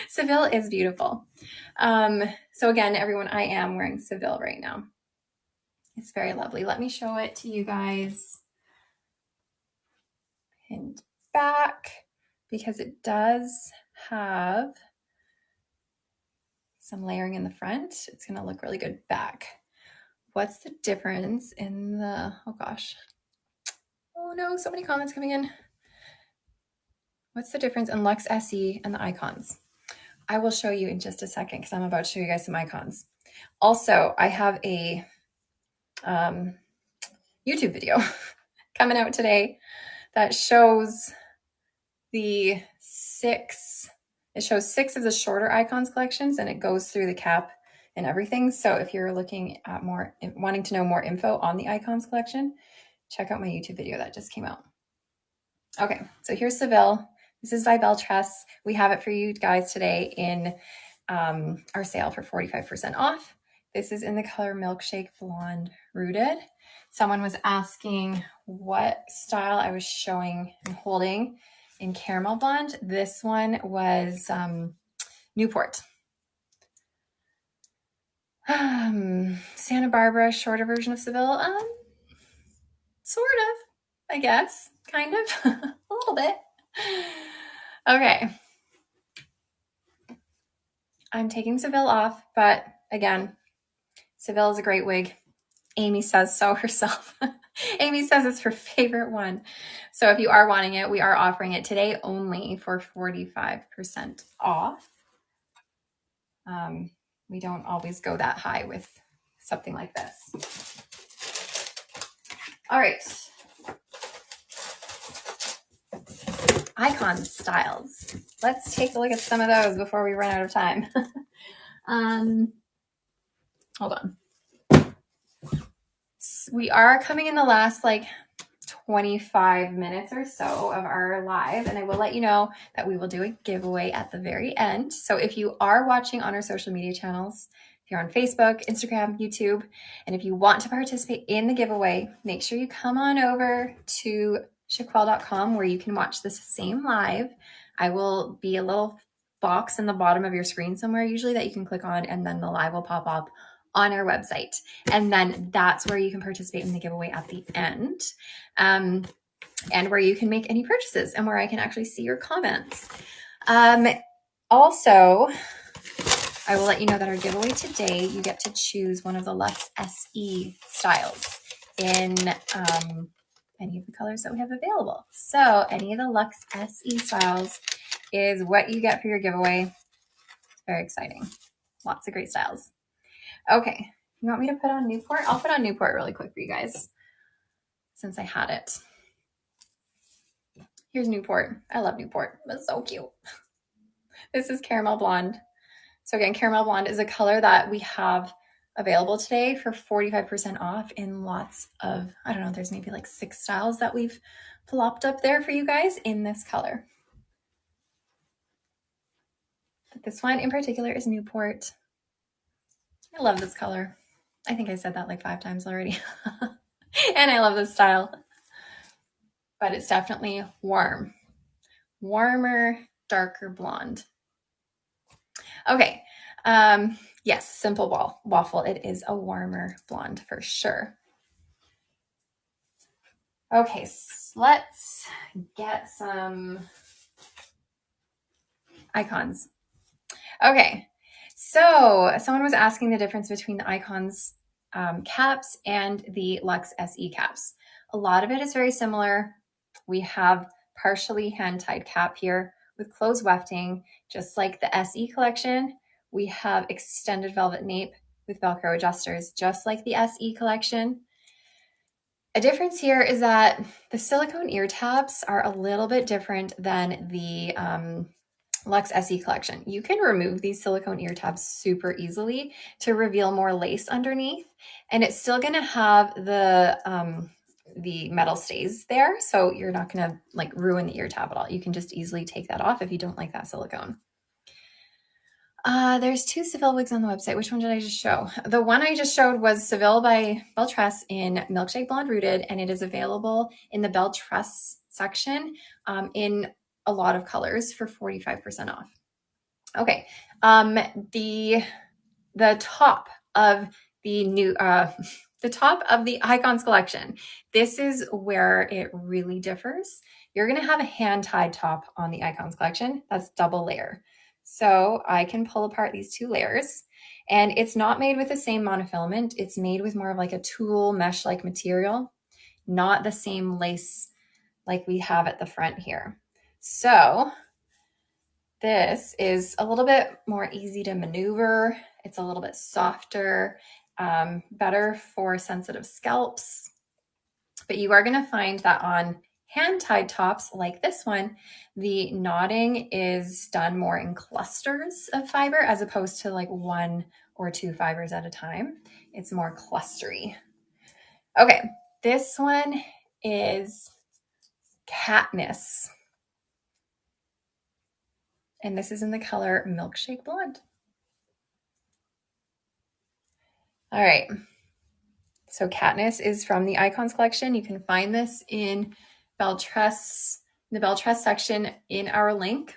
Seville is beautiful. So again, everyone, I am wearing Seville right now. It's very lovely. Let me show it to you guys. Pinned back, because it does have some layering in the front. It's going to look really good back. What's the difference in the, oh gosh. Oh no, so many comments coming in. What's the difference in Luxe SE and the icons? I will show you in just a second because I'm about to show you guys some icons. Also, I have a YouTube video coming out today that shows it shows 6 of the shorter icons collections, and it goes through the cap and everything. So if you're looking at wanting to know more info on the icons collection, check out my YouTube video that just came out. Okay, so here's Seville. This is by Belle Tress. We have it for you guys today in our sale for 45% off. This is in the color Milkshake Blonde Rooted. Someone was asking what style I was showing and holding. in caramel blonde. This one was Newport. Santa Barbara, shorter version of Seville. Sort of, I guess, kind of, a little bit. Okay. I'm taking Seville off, but again, Seville is a great wig. Amy says so herself. Amy says it's her favorite one. So if you are wanting it, we are offering it today only for 45% off. We don't always go that high with something like this. All right. Icon styles. Let's take a look at some of those before we run out of time. Hold on. We are coming in the last like 25 minutes or so of our live, and I will let you know that we will do a giveaway at the very end. So if you are watching on our social media channels, if you're on Facebook, Instagram, YouTube, and if you want to participate in the giveaway, make sure you come on over to Chiquel.com where you can watch this same live. I will be a little box in the bottom of your screen somewhere usually that you can click on, and then the live will pop up on our website. And then that's where you can participate in the giveaway at the end. And where you can make any purchases and where I can actually see your comments. Also, I will let you know that our giveaway today, you get to choose one of the Luxe SE styles in any of the colors that we have available. So any of the Luxe SE styles is what you get for your giveaway. Very exciting. Lots of great styles. Okay, you want me to put on Newport? I'll put on Newport really quick for you guys since I had it. Here's Newport. I love Newport. It's so cute. This is Caramel Blonde. So again, Caramel Blonde is a color that we have available today for 45% off in lots of, I don't know, there's maybe like 6 styles that we've plopped up there for you guys in this color. But this one in particular is Newport. I love this color. I think I said that like 5 times already. And I love this style. But it's definitely warm. Warmer, darker blonde. Okay. Yes, simple waffle. It is a warmer blonde for sure. Okay, so let's get some icons. Okay, so someone was asking the difference between the icons caps and the Luxe SE caps. A lot of it is very similar. We have partially hand-tied cap here with closed wefting, just like the SE collection. We have extended velvet nape with Velcro adjusters, just like the SE collection. A difference here is that the silicone ear tabs are a little bit different than the Luxe SE collection. You can remove these silicone ear tabs super easily to reveal more lace underneath, and it's still gonna have the metal stays there, so you're not gonna like ruin the ear tab at all. You can just easily take that off if you don't like that silicone. There's 2 Seville wigs on the website. Which one did I just show? The one I just showed was Seville by Belle Tress in Milkshake Blonde Rooted, and it is available in the Belle Tress section in a lot of colors for 45% off. Okay, the top of the new the top of the Icons collection. This is where it really differs. You're gonna have a hand-tied top on the Icons collection. That's double layer. So I can pull apart these 2 layers, and it's not made with the same monofilament. It's made with more of like a tulle mesh-like material, not the same lace like we have at the front here. So this is a little bit more easy to maneuver. It's a little bit softer, better for sensitive scalps. But you are going to find that on hand-tied tops like this one, the knotting is done more in clusters of fiber as opposed to like 1 or 2 fibers at a time. It's more clustery. Okay, this one is Katniss. And this is in the color Milkshake Blonde. All right. So Katniss is from the Icons collection. You can find this in Belle Tress the Belle Tress section in our link.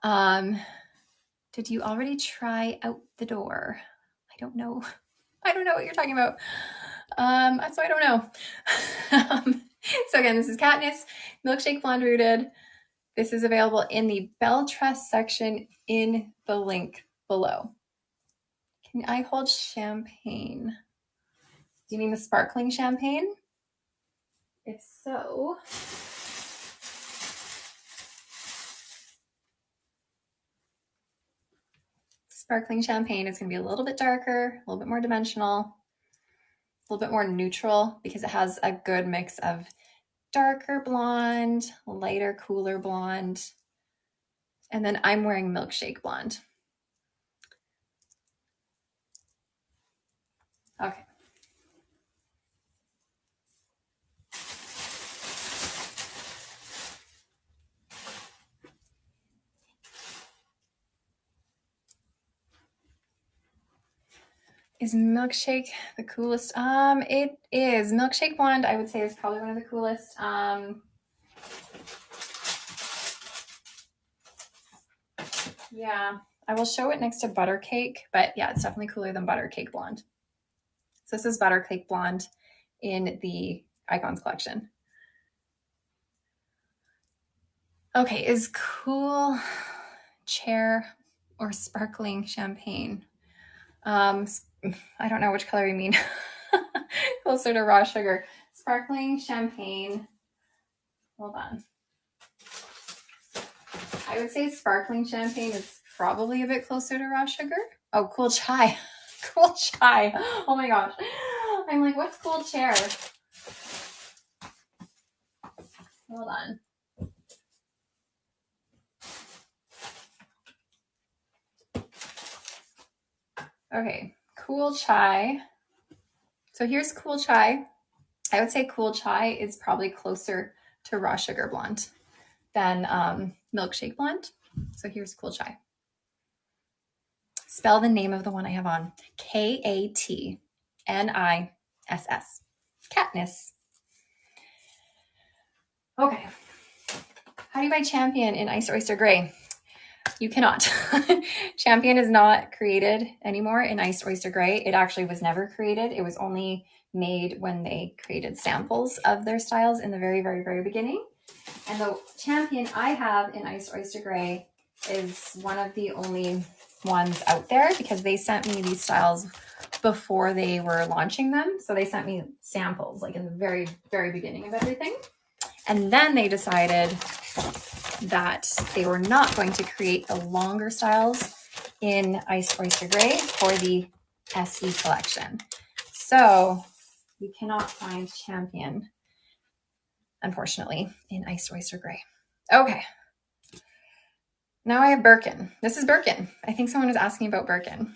Did you already try out the door? I don't know. I don't know what you're talking about. So I don't know. So again, this is Katniss, Milkshake Blonde Rooted. This is available in the Belle Tress section in the link below. Can I hold champagne? Do you mean the sparkling champagne? If so, sparkling champagne is going to be a little bit darker, a little bit more dimensional, a little bit more neutral because it has a good mix of darker blonde, lighter, cooler blonde, and then I'm wearing milkshake blonde. Okay. Is milkshake the coolest? It is. Milkshake blonde, I would say, is probably one of the coolest. Yeah, I will show it next to butter cake, but yeah, it's definitely cooler than butter cake blonde. So this is butter cake blonde in the Icons collection. Okay, is cool chair or sparkling champagne? I don't know which color you mean. Closer to raw sugar. Sparkling champagne. Hold on. I would say sparkling champagne is probably a bit closer to raw sugar. Oh, cool chai. Cool chai. Oh my gosh. I'm like, what's cool chair? Hold on. Okay, cool chai. So here's cool chai. I would say cool chai is probably closer to raw sugar blonde than milkshake blonde. So here's cool chai. Spell the name of the one I have on. Katniss. Katniss. Okay. How do you buy Champion in Iced Oyster Gray? You cannot. Champion is not created anymore in Iced Oyster Gray. It actually was never created. It was only made when they created samples of their styles in the very, very, very beginning. And the Champion I have in Iced Oyster Gray is one of the only ones out there because they sent me these styles before they were launching them. So they sent me samples like in the very, very beginning of everything. And then they decided that they were not going to create the longer styles in Iced Oyster Gray for the SE collection. So you cannot find Champion, unfortunately, in Iced Oyster Gray. Okay. Now I have Birkin. This is Birkin. I think someone was asking about Birkin.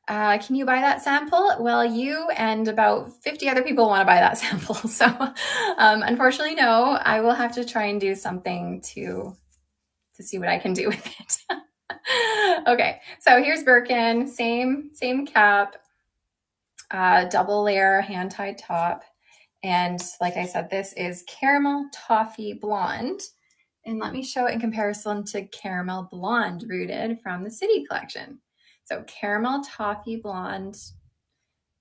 Can you buy that sample? Well, you and about 50 other people want to buy that sample. So unfortunately, no, I will have to try and do something to see what I can do with it. Okay, so here's Birkin, same cap, double layer hand-tied top. And like I said, this is Caramel Toffee Blonde. And let me show it in comparison to Caramel Blonde Rooted from the City collection. So Caramel Toffee Blonde,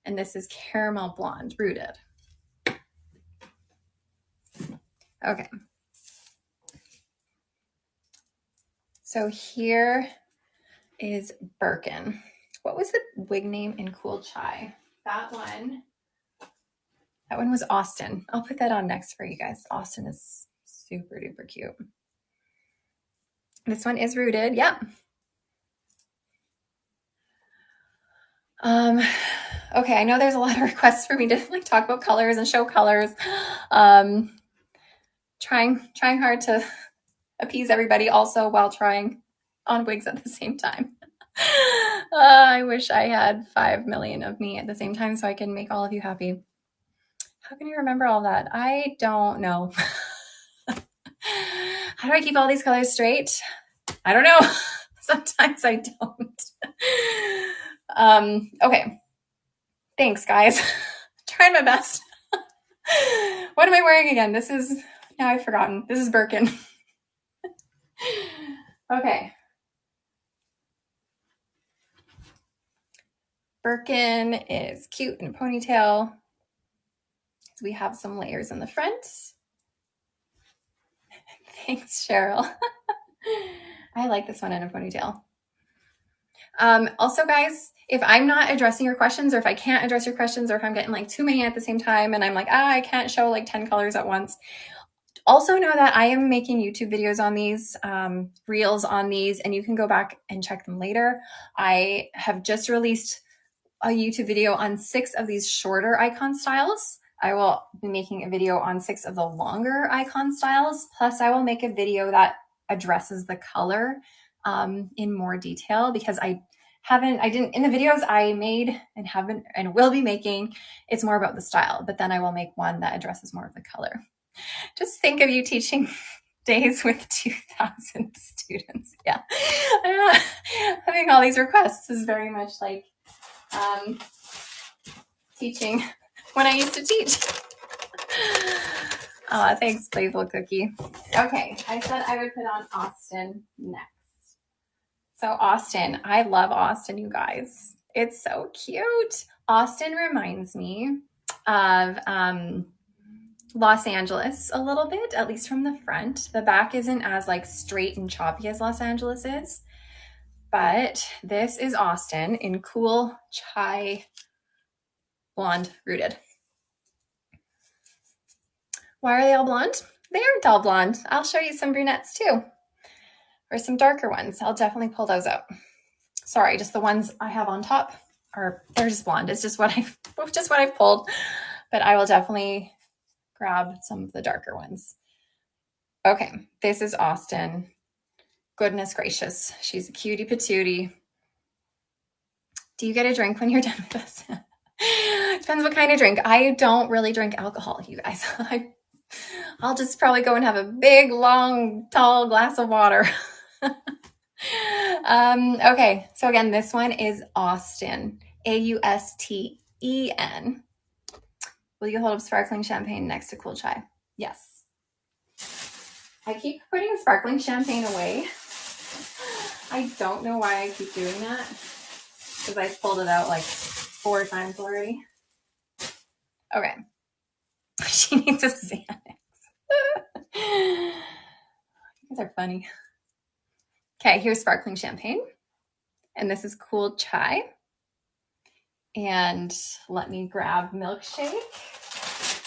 and this is Caramel Blonde Rooted. Okay. So here is Birkin. What was the wig name in Cool Chai? That one was Austin. I'll put that on next for you guys. Austin is super duper cute. This one is Rooted. Yep. Okay, I know there's a lot of requests for me to like talk about colors and show colors. Trying hard to appease everybody also while trying on wigs at the same time. I wish I had 5 million of me at the same time so I can make all of you happy. How can you remember all that? I don't know. How do I keep all these colors straight? I don't know. Sometimes I don't. Okay. Thanks, guys. Trying my best. What am I wearing again? This is, now I've forgotten. This is Birkin. Okay. Birkin is cute in a ponytail. So we have some layers in the front. Thanks, Cheryl. I like this one in a ponytail. Also, guys, if I'm not addressing your questions, or if I can't address your questions, or if I'm getting like too many at the same time and I'm like, I can't show like 10 colors at once, also know that I am making YouTube videos on these, reels on these, and you can go back and check them later. I have just released a YouTube video on 6 of these shorter icon styles. I will be making a video on 6 of the longer icon styles. Plus I will make a video that addresses the color in more detail, because I didn't, in the videos I made and haven't and will be making, it's more about the style, but then I will make one that addresses more of the color. Just think of you teaching days with 2,000 students. Yeah. Having all these requests is very much like teaching when I used to teach. Oh, thanks, Playful Cookie. Okay, I said I would put on Austin next. So Austin, I love Austin, you guys. It's so cute. Austin reminds me of Los Angeles a little bit, at least from the front. The back isn't as like straight and choppy as Los Angeles is, but this is Austin in cool chai blonde rooted. Why are they all blonde? They aren't all blonde. I'll show you some brunettes too, or some darker ones. I'll definitely pull those out. Sorry, just the ones I have on top they're just blonde. It's just what I've pulled, but I will definitely grab some of the darker ones. Okay, this is Austin. Goodness gracious, she's a cutie patootie. Do you get a drink when you're done with us? Depends what kind of drink. I don't really drink alcohol, you guys. I'll just probably go and have a big, long, tall glass of water. Okay, so again, this one is Austin, Austen. Will you hold up sparkling champagne next to cool chai? Yes. I keep putting sparkling champagne away. I don't know why I keep doing that, because I pulled it out like 4 times already. Okay. She needs a Xanax. You guys are funny. Okay, here's sparkling champagne. And this is cool chai. And let me grab milkshake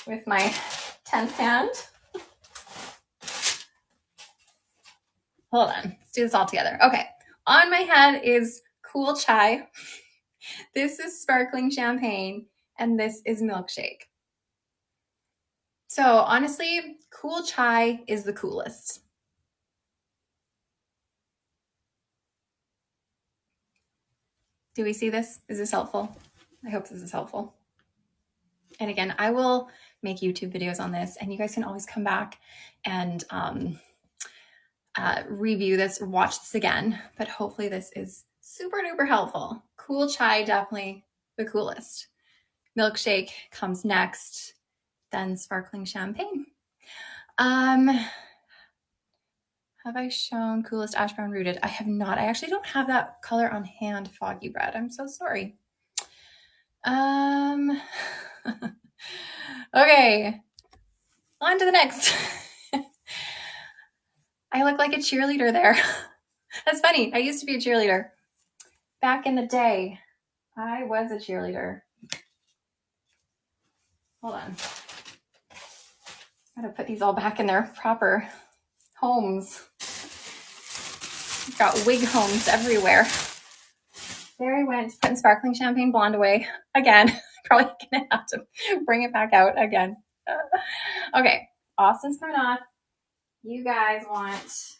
with my 10th hand. Hold on, let's do this all together. Okay, on my head is cool chai. This is sparkling champagne, and this is milkshake. So honestly, cool chai is the coolest. Do we see this? Is this helpful? I hope this is helpful. And again, I will make YouTube videos on this, and you guys can always come back and review this, watch this again, but hopefully this is super duper helpful. Cool chai, definitely the coolest. Milkshake comes next, then sparkling champagne. Have I shown coolest ash brown rooted? I have not. I actually don't have that color on hand, Foggy Bread. I'm so sorry. Okay, on to the next. I look like a cheerleader there. That's funny. I used to be a cheerleader. Back in the day, I was a cheerleader. Hold on. Gotta put these all back in their proper homes. We've got wig homes everywhere. There I went, putting sparkling champagne blonde away again. Probably gonna have to bring it back out again. Okay, Austin's coming off. You guys want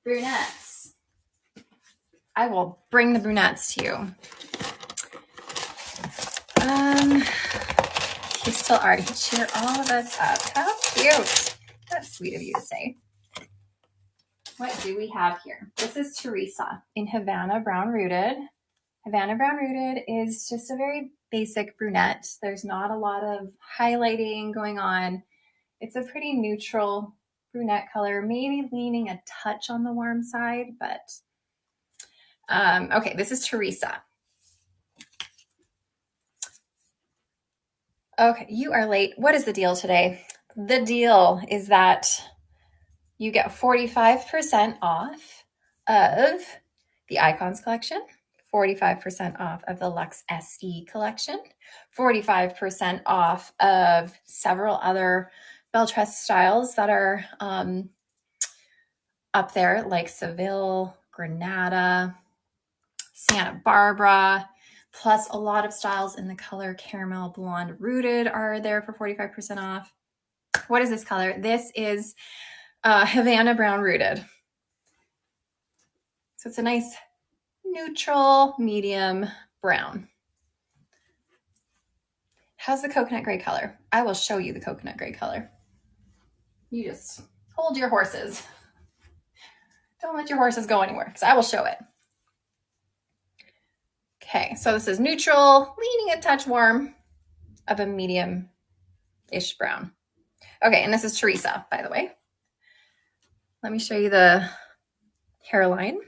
brunettes. I will bring the brunettes to you. You still are. You cheer all of us up. How cute. That's sweet of you to say. What do we have here? This is Teresa in Havana Brown Rooted. Havana Brown Rooted is just a very basic brunette. There's not a lot of highlighting going on. It's a pretty neutral brunette color, maybe leaning a touch on the warm side, but okay, this is Teresa. Okay, you are late. What is the deal today? The deal is that you get 45% off of the Icons collection, 45% off of the Luxe SE collection, 45% off of several other Belle Tress styles that are up there, like Seville, Granada, Santa Barbara, plus a lot of styles in the color Caramel Blonde Rooted are there for 45% off. What is this color? This is Havana Brown Rooted. So it's a nice neutral medium brown. How's the coconut gray color? I will show you the coconut gray color. You just hold your horses. Don't let your horses go anywhere because I will show it. Okay, so this is neutral, leaning a touch warm of a medium-ish brown. Okay, and this is Teresa, by the way. Let me show you the hairline.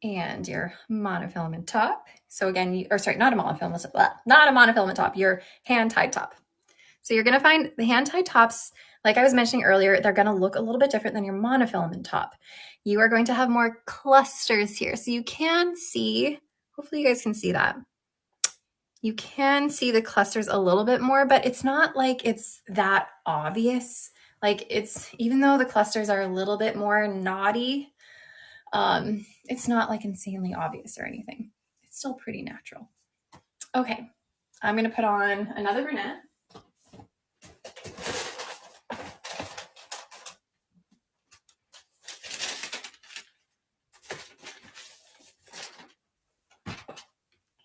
And your monofilament top. So again, not a monofilament top, your hand-tied top. So you're gonna find the hand-tied tops, like I was mentioning earlier, they're gonna look a little bit different than your monofilament top. You are going to have more clusters here. So you can see, hopefully you guys can see that. You can see the clusters a little bit more, but it's not like it's that obvious. Like even though the clusters are a little bit more naughty, it's not like insanely obvious or anything. It's still pretty natural. Okay, I'm gonna put on another brunette.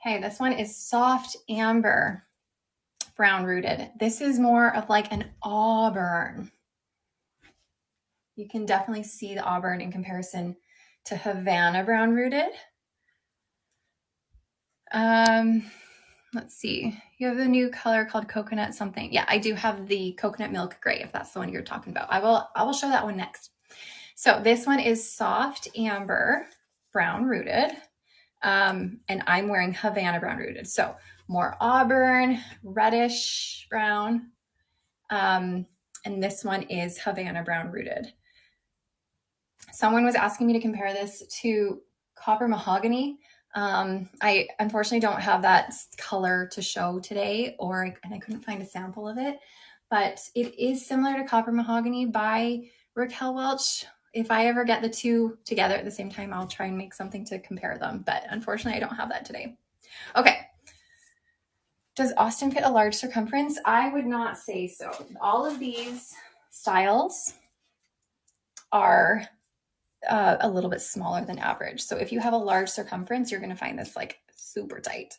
Okay, this one is Soft Amber Brown Rooted. This is more of like an auburn. You can definitely see the auburn in comparison to Havana Brown Rooted. Let's see. You have a new color called coconut something. Yeah, I do have the coconut milk gray, if that's the one you're talking about. I will show that one next. So this one is Soft Amber Brown Rooted. And I'm wearing Havana Brown Rooted. So more auburn, reddish brown. And this one is Havana Brown Rooted. Someone was asking me to compare this to Copper Mahogany. I unfortunately don't have that color to show today, and I couldn't find a sample of it, but it is similar to Copper Mahogany by Raquel Welch. If I ever get the two together at the same time, I'll try and make something to compare them, but unfortunately I don't have that today. Okay. Does Austin fit a large circumference? I would not say so. All of these styles are a little bit smaller than average. So if you have a large circumference, you're going to find this like super tight.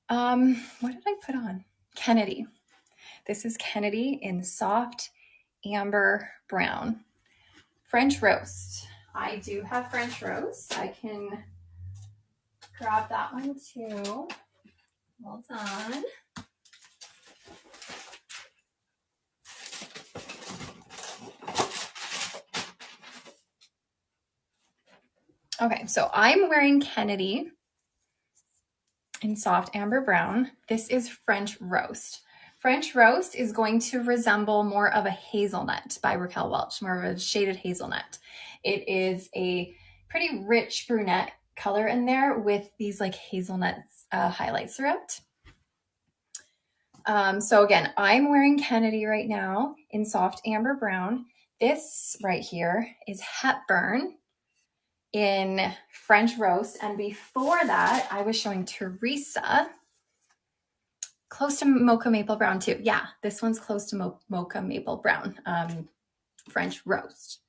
What did I put on? Kennedy. This is Kennedy in Soft Amber Brown. French Roast. I do have French Roast. I can grab that one too. Hold on. Okay, so I'm wearing Kennedy in Soft Amber Brown. This is French Roast. French Roast is going to resemble more of a hazelnut by Raquel Welch, more of a shaded hazelnut. It is a pretty rich brunette color in there with these like hazelnut highlights throughout. So again, I'm wearing Kennedy right now in Soft Amber Brown. This right here is Hepburn in French Roast. And before that, I was showing Teresa, close to Mocha Maple Brown too. Yeah, this one's close to Mocha Maple Brown, French Roast.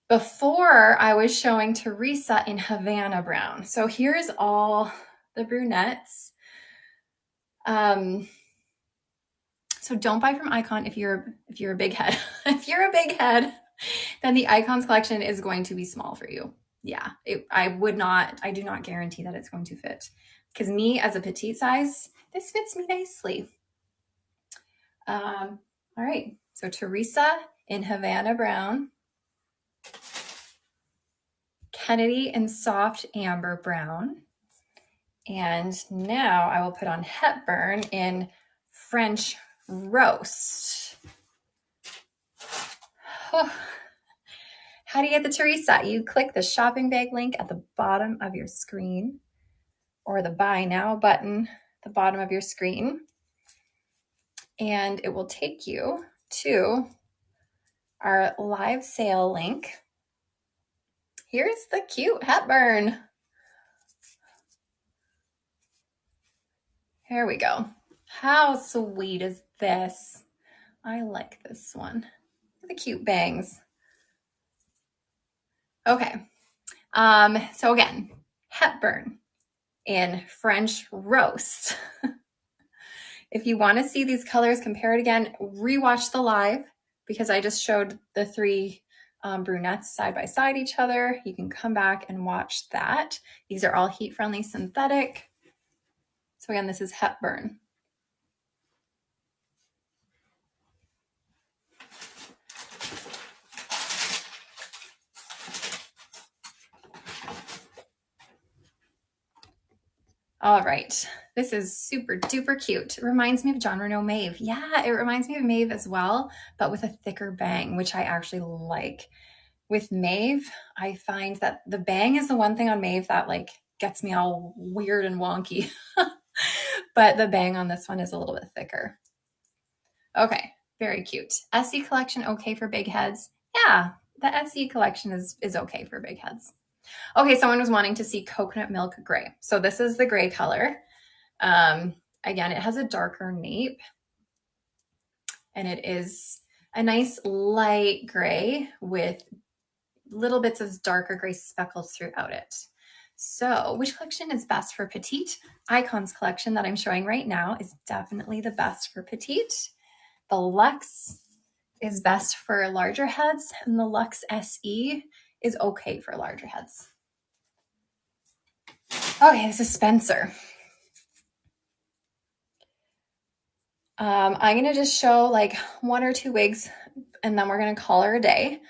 Before, I was showing Teresa in Havana Brown. So here's all the brunettes. So don't buy from Icon if you're a big head. If you're a big head, then the Icons collection is going to be small for you. Yeah, I do not guarantee that it's going to fit. because me as a petite size, this fits me nicely. All right, so Teresa in Havana Brown, Kennedy in Soft Amber Brown, and now I will put on Hepburn in French Roast. Oh. How do you get the Teresa? You click the shopping bag link at the bottom of your screen, or the Buy Now button at the bottom of your screen, and it will take you to our live sale link. Here's the cute Hepburn. Here we go. How sweet is this? I like this one. Look at the cute bangs. Okay. So again, Hepburn in French Roast. If you want to see these colors compared again, rewatch the live because I just showed the three brunettes side by side each other. You can come back and watch that. These are all heat-friendly synthetic. So again, this is Hepburn. All right, this is super duper cute. It reminds me of John Renault Mauve. Yeah, it reminds me of Mauve as well, but with a thicker bang, which I actually like. With Mauve, I find that the bang is the one thing on Mauve that like gets me all weird and wonky. But the bang on this one is a little bit thicker. Okay, very cute. SE collection, okay for big heads? Yeah, the SE collection is okay for big heads. Okay, someone was wanting to see coconut milk gray. So this is the gray color. Again, it has a darker nape and it is a nice light gray with little bits of darker gray speckles throughout it. So which collection is best for petite? Icons collection that I'm showing right now is definitely the best for petite. The Luxe is best for larger heads, and the Luxe SE is okay for larger heads. Okay, this is Spencer. I'm gonna just show like one or two wigs and then we're gonna call her a day.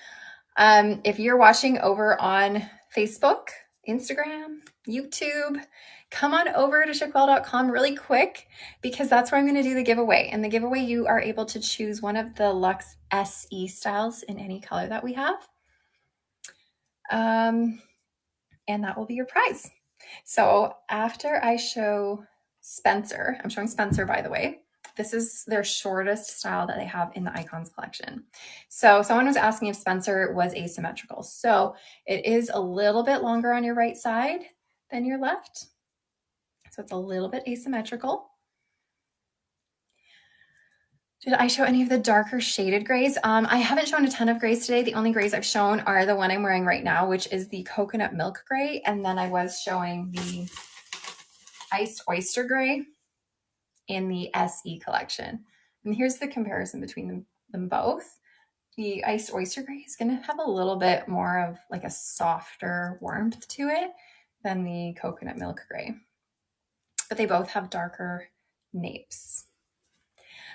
If you're watching over on Facebook, Instagram, YouTube, come on over to chiquel.com really quick because that's where I'm gonna do the giveaway. And the giveaway, you are able to choose one of the Luxe SE styles in any color that we have. And that will be your prize. So after I show Spencer, I'm showing Spencer by the way, this is their shortest style that they have in the Icons collection. So someone was asking if Spencer was asymmetrical. So it is a little bit longer on your right side than your left. So it's a little bit asymmetrical. Did I show any of the darker shaded grays? I haven't shown a ton of grays today. The only grays I've shown are the one I'm wearing right now, which is the coconut milk gray. And then I was showing the iced oyster gray in the SE collection. And here's the comparison between them both. The iced oyster gray is going to have a little bit more of like a softer warmth to it than the coconut milk gray. But they both have darker napes.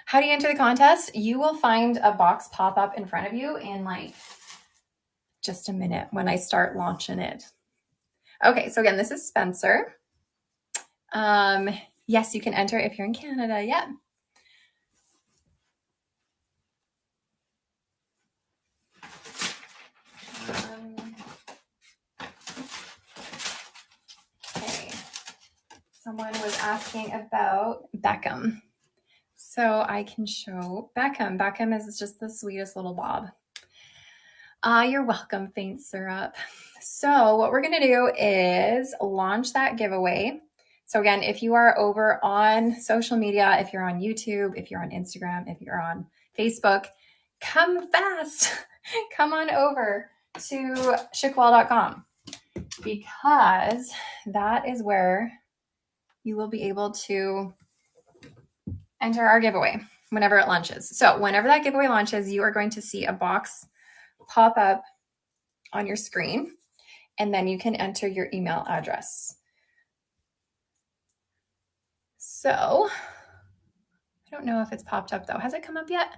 How do you enter the contest? You will find a box pop up in front of you in like just a minute when I start launching it. Okay, so again, this is Spencer. Yes, you can enter if you're in Canada. Yeah. Okay. Someone was asking about Beckham. So I can show Beckham. Beckham is just the sweetest little bob. You're welcome, Faint Syrup. So what we're going to do is launch that giveaway. So again, if you are over on social media, if you're on YouTube, if you're on Instagram, if you're on Facebook, come fast. Come on over to chiquel.com because that is where you will be able to enter our giveaway whenever it launches. So whenever that giveaway launches, you are going to see a box pop up on your screen, and then you can enter your email address. So I don't know if it's popped up though. Has it come up yet?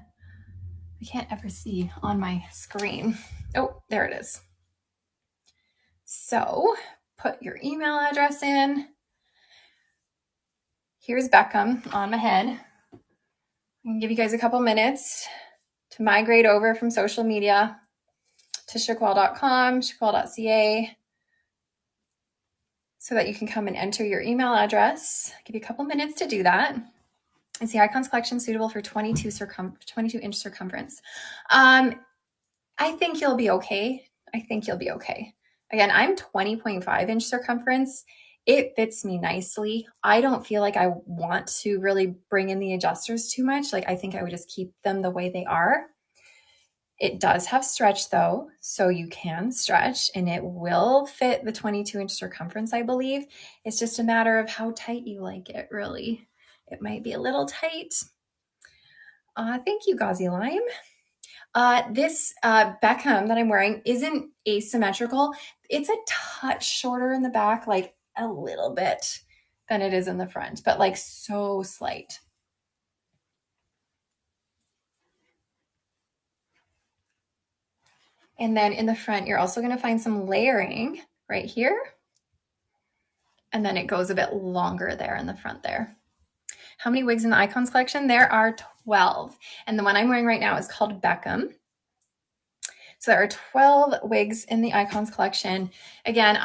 I can't ever see on my screen. Oh, there it is. So put your email address in. Here's Beckham on my head. I'm gonna give you guys a couple minutes to migrate over from social media to chiquel.com, chiquel.ca, so that you can come and enter your email address. I'll give you a couple minutes to do that. It's the Icons collection suitable for 22-inch circumference. I think you'll be okay. I think you'll be okay. Again, I'm 20.5-inch circumference. It fits me nicely. I don't feel like I want to really bring in the adjusters too much. Like, I think I would just keep them the way they are. It does have stretch though, so you can stretch and it will fit the 22-inch circumference, I believe. It's just a matter of how tight you like it, really. It might be a little tight. Thank you, Gauzy Lime. This Beckham that I'm wearing isn't asymmetrical. It's a touch shorter in the back, like a little bit than it is in the front, but like so slight. And then in the front, you're also going to find some layering right here. And then it goes a bit longer there in the front there. How many wigs in the Icons collection? There are 12. And the one I'm wearing right now is called Beckham. So there are 12 wigs in the Icons collection. Again,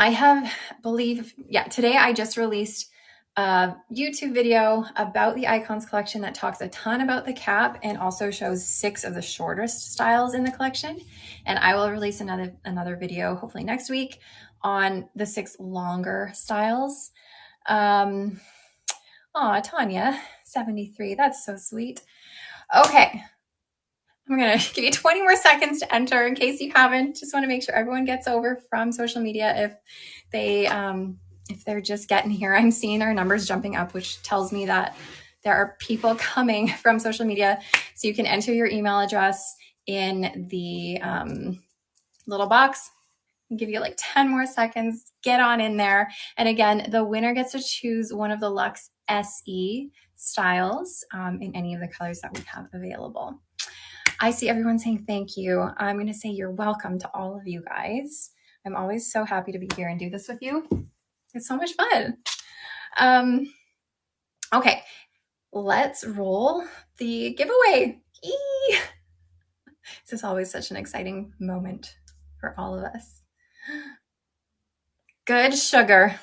today I just released a YouTube video about the Icons collection that talks a ton about the cap and also shows 6 of the shortest styles in the collection. And I will release another video, hopefully next week, on the 6 longer styles. Tanya, 73, that's so sweet. Okay. I'm going to give you 20 more seconds to enter in case you haven't. Just want to make sure everyone gets over from social media if they're just getting here. I'm seeing our numbers jumping up, which tells me that there are people coming from social media. So you can enter your email address in the little box. I'll give you like 10 more seconds. Get on in there. And again, the winner gets to choose one of the Luxe SE styles in any of the colors that we have available. I see everyone saying thank you. I'm going to say you're welcome to all of you guys. I'm always so happy to be here and do this with you. It's so much fun. Okay, let's roll the giveaway. Eee! This is always such an exciting moment for all of us. Good sugar.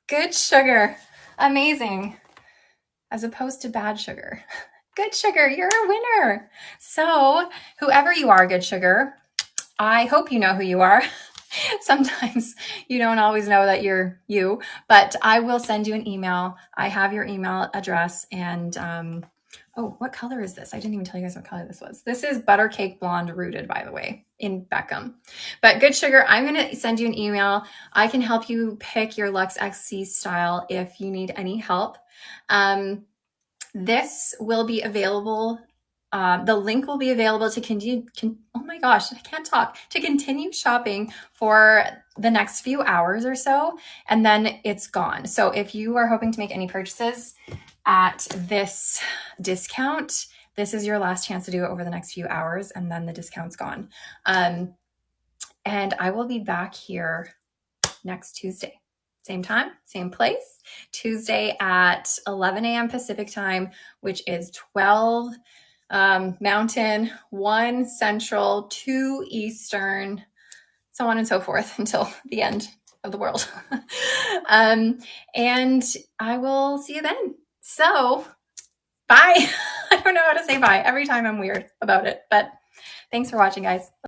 Good sugar. Amazing. As opposed to bad sugar. Good sugar, you're a winner. So whoever you are, good sugar, I hope you know who you are. Sometimes you don't always know that you're you, but I will send you an email. I have your email address and, oh, what color is this? I didn't even tell you guys what color this was. This is Butter Cake Blonde Rooted, by the way, in Beckham. But good sugar, I'm going to send you an email. I can help you pick your Luxe SE style if you need any help. This will be available. The link will be available to continue. Oh my gosh, I can't talk. To continue shopping for the next few hours or so, and then it's gone. So if you are hoping to make any purchases at this discount, this is your last chance to do it over the next few hours, and then the discount's gone. And I will be back here next Tuesday. Same time, same place, Tuesday at 11 a.m. Pacific time, which is 12 Mountain, 1 Central, 2 Eastern, so on and so forth until the end of the world. And I will see you then. So bye. I don't know how to say bye. Every time I'm weird about it, but thanks for watching, guys.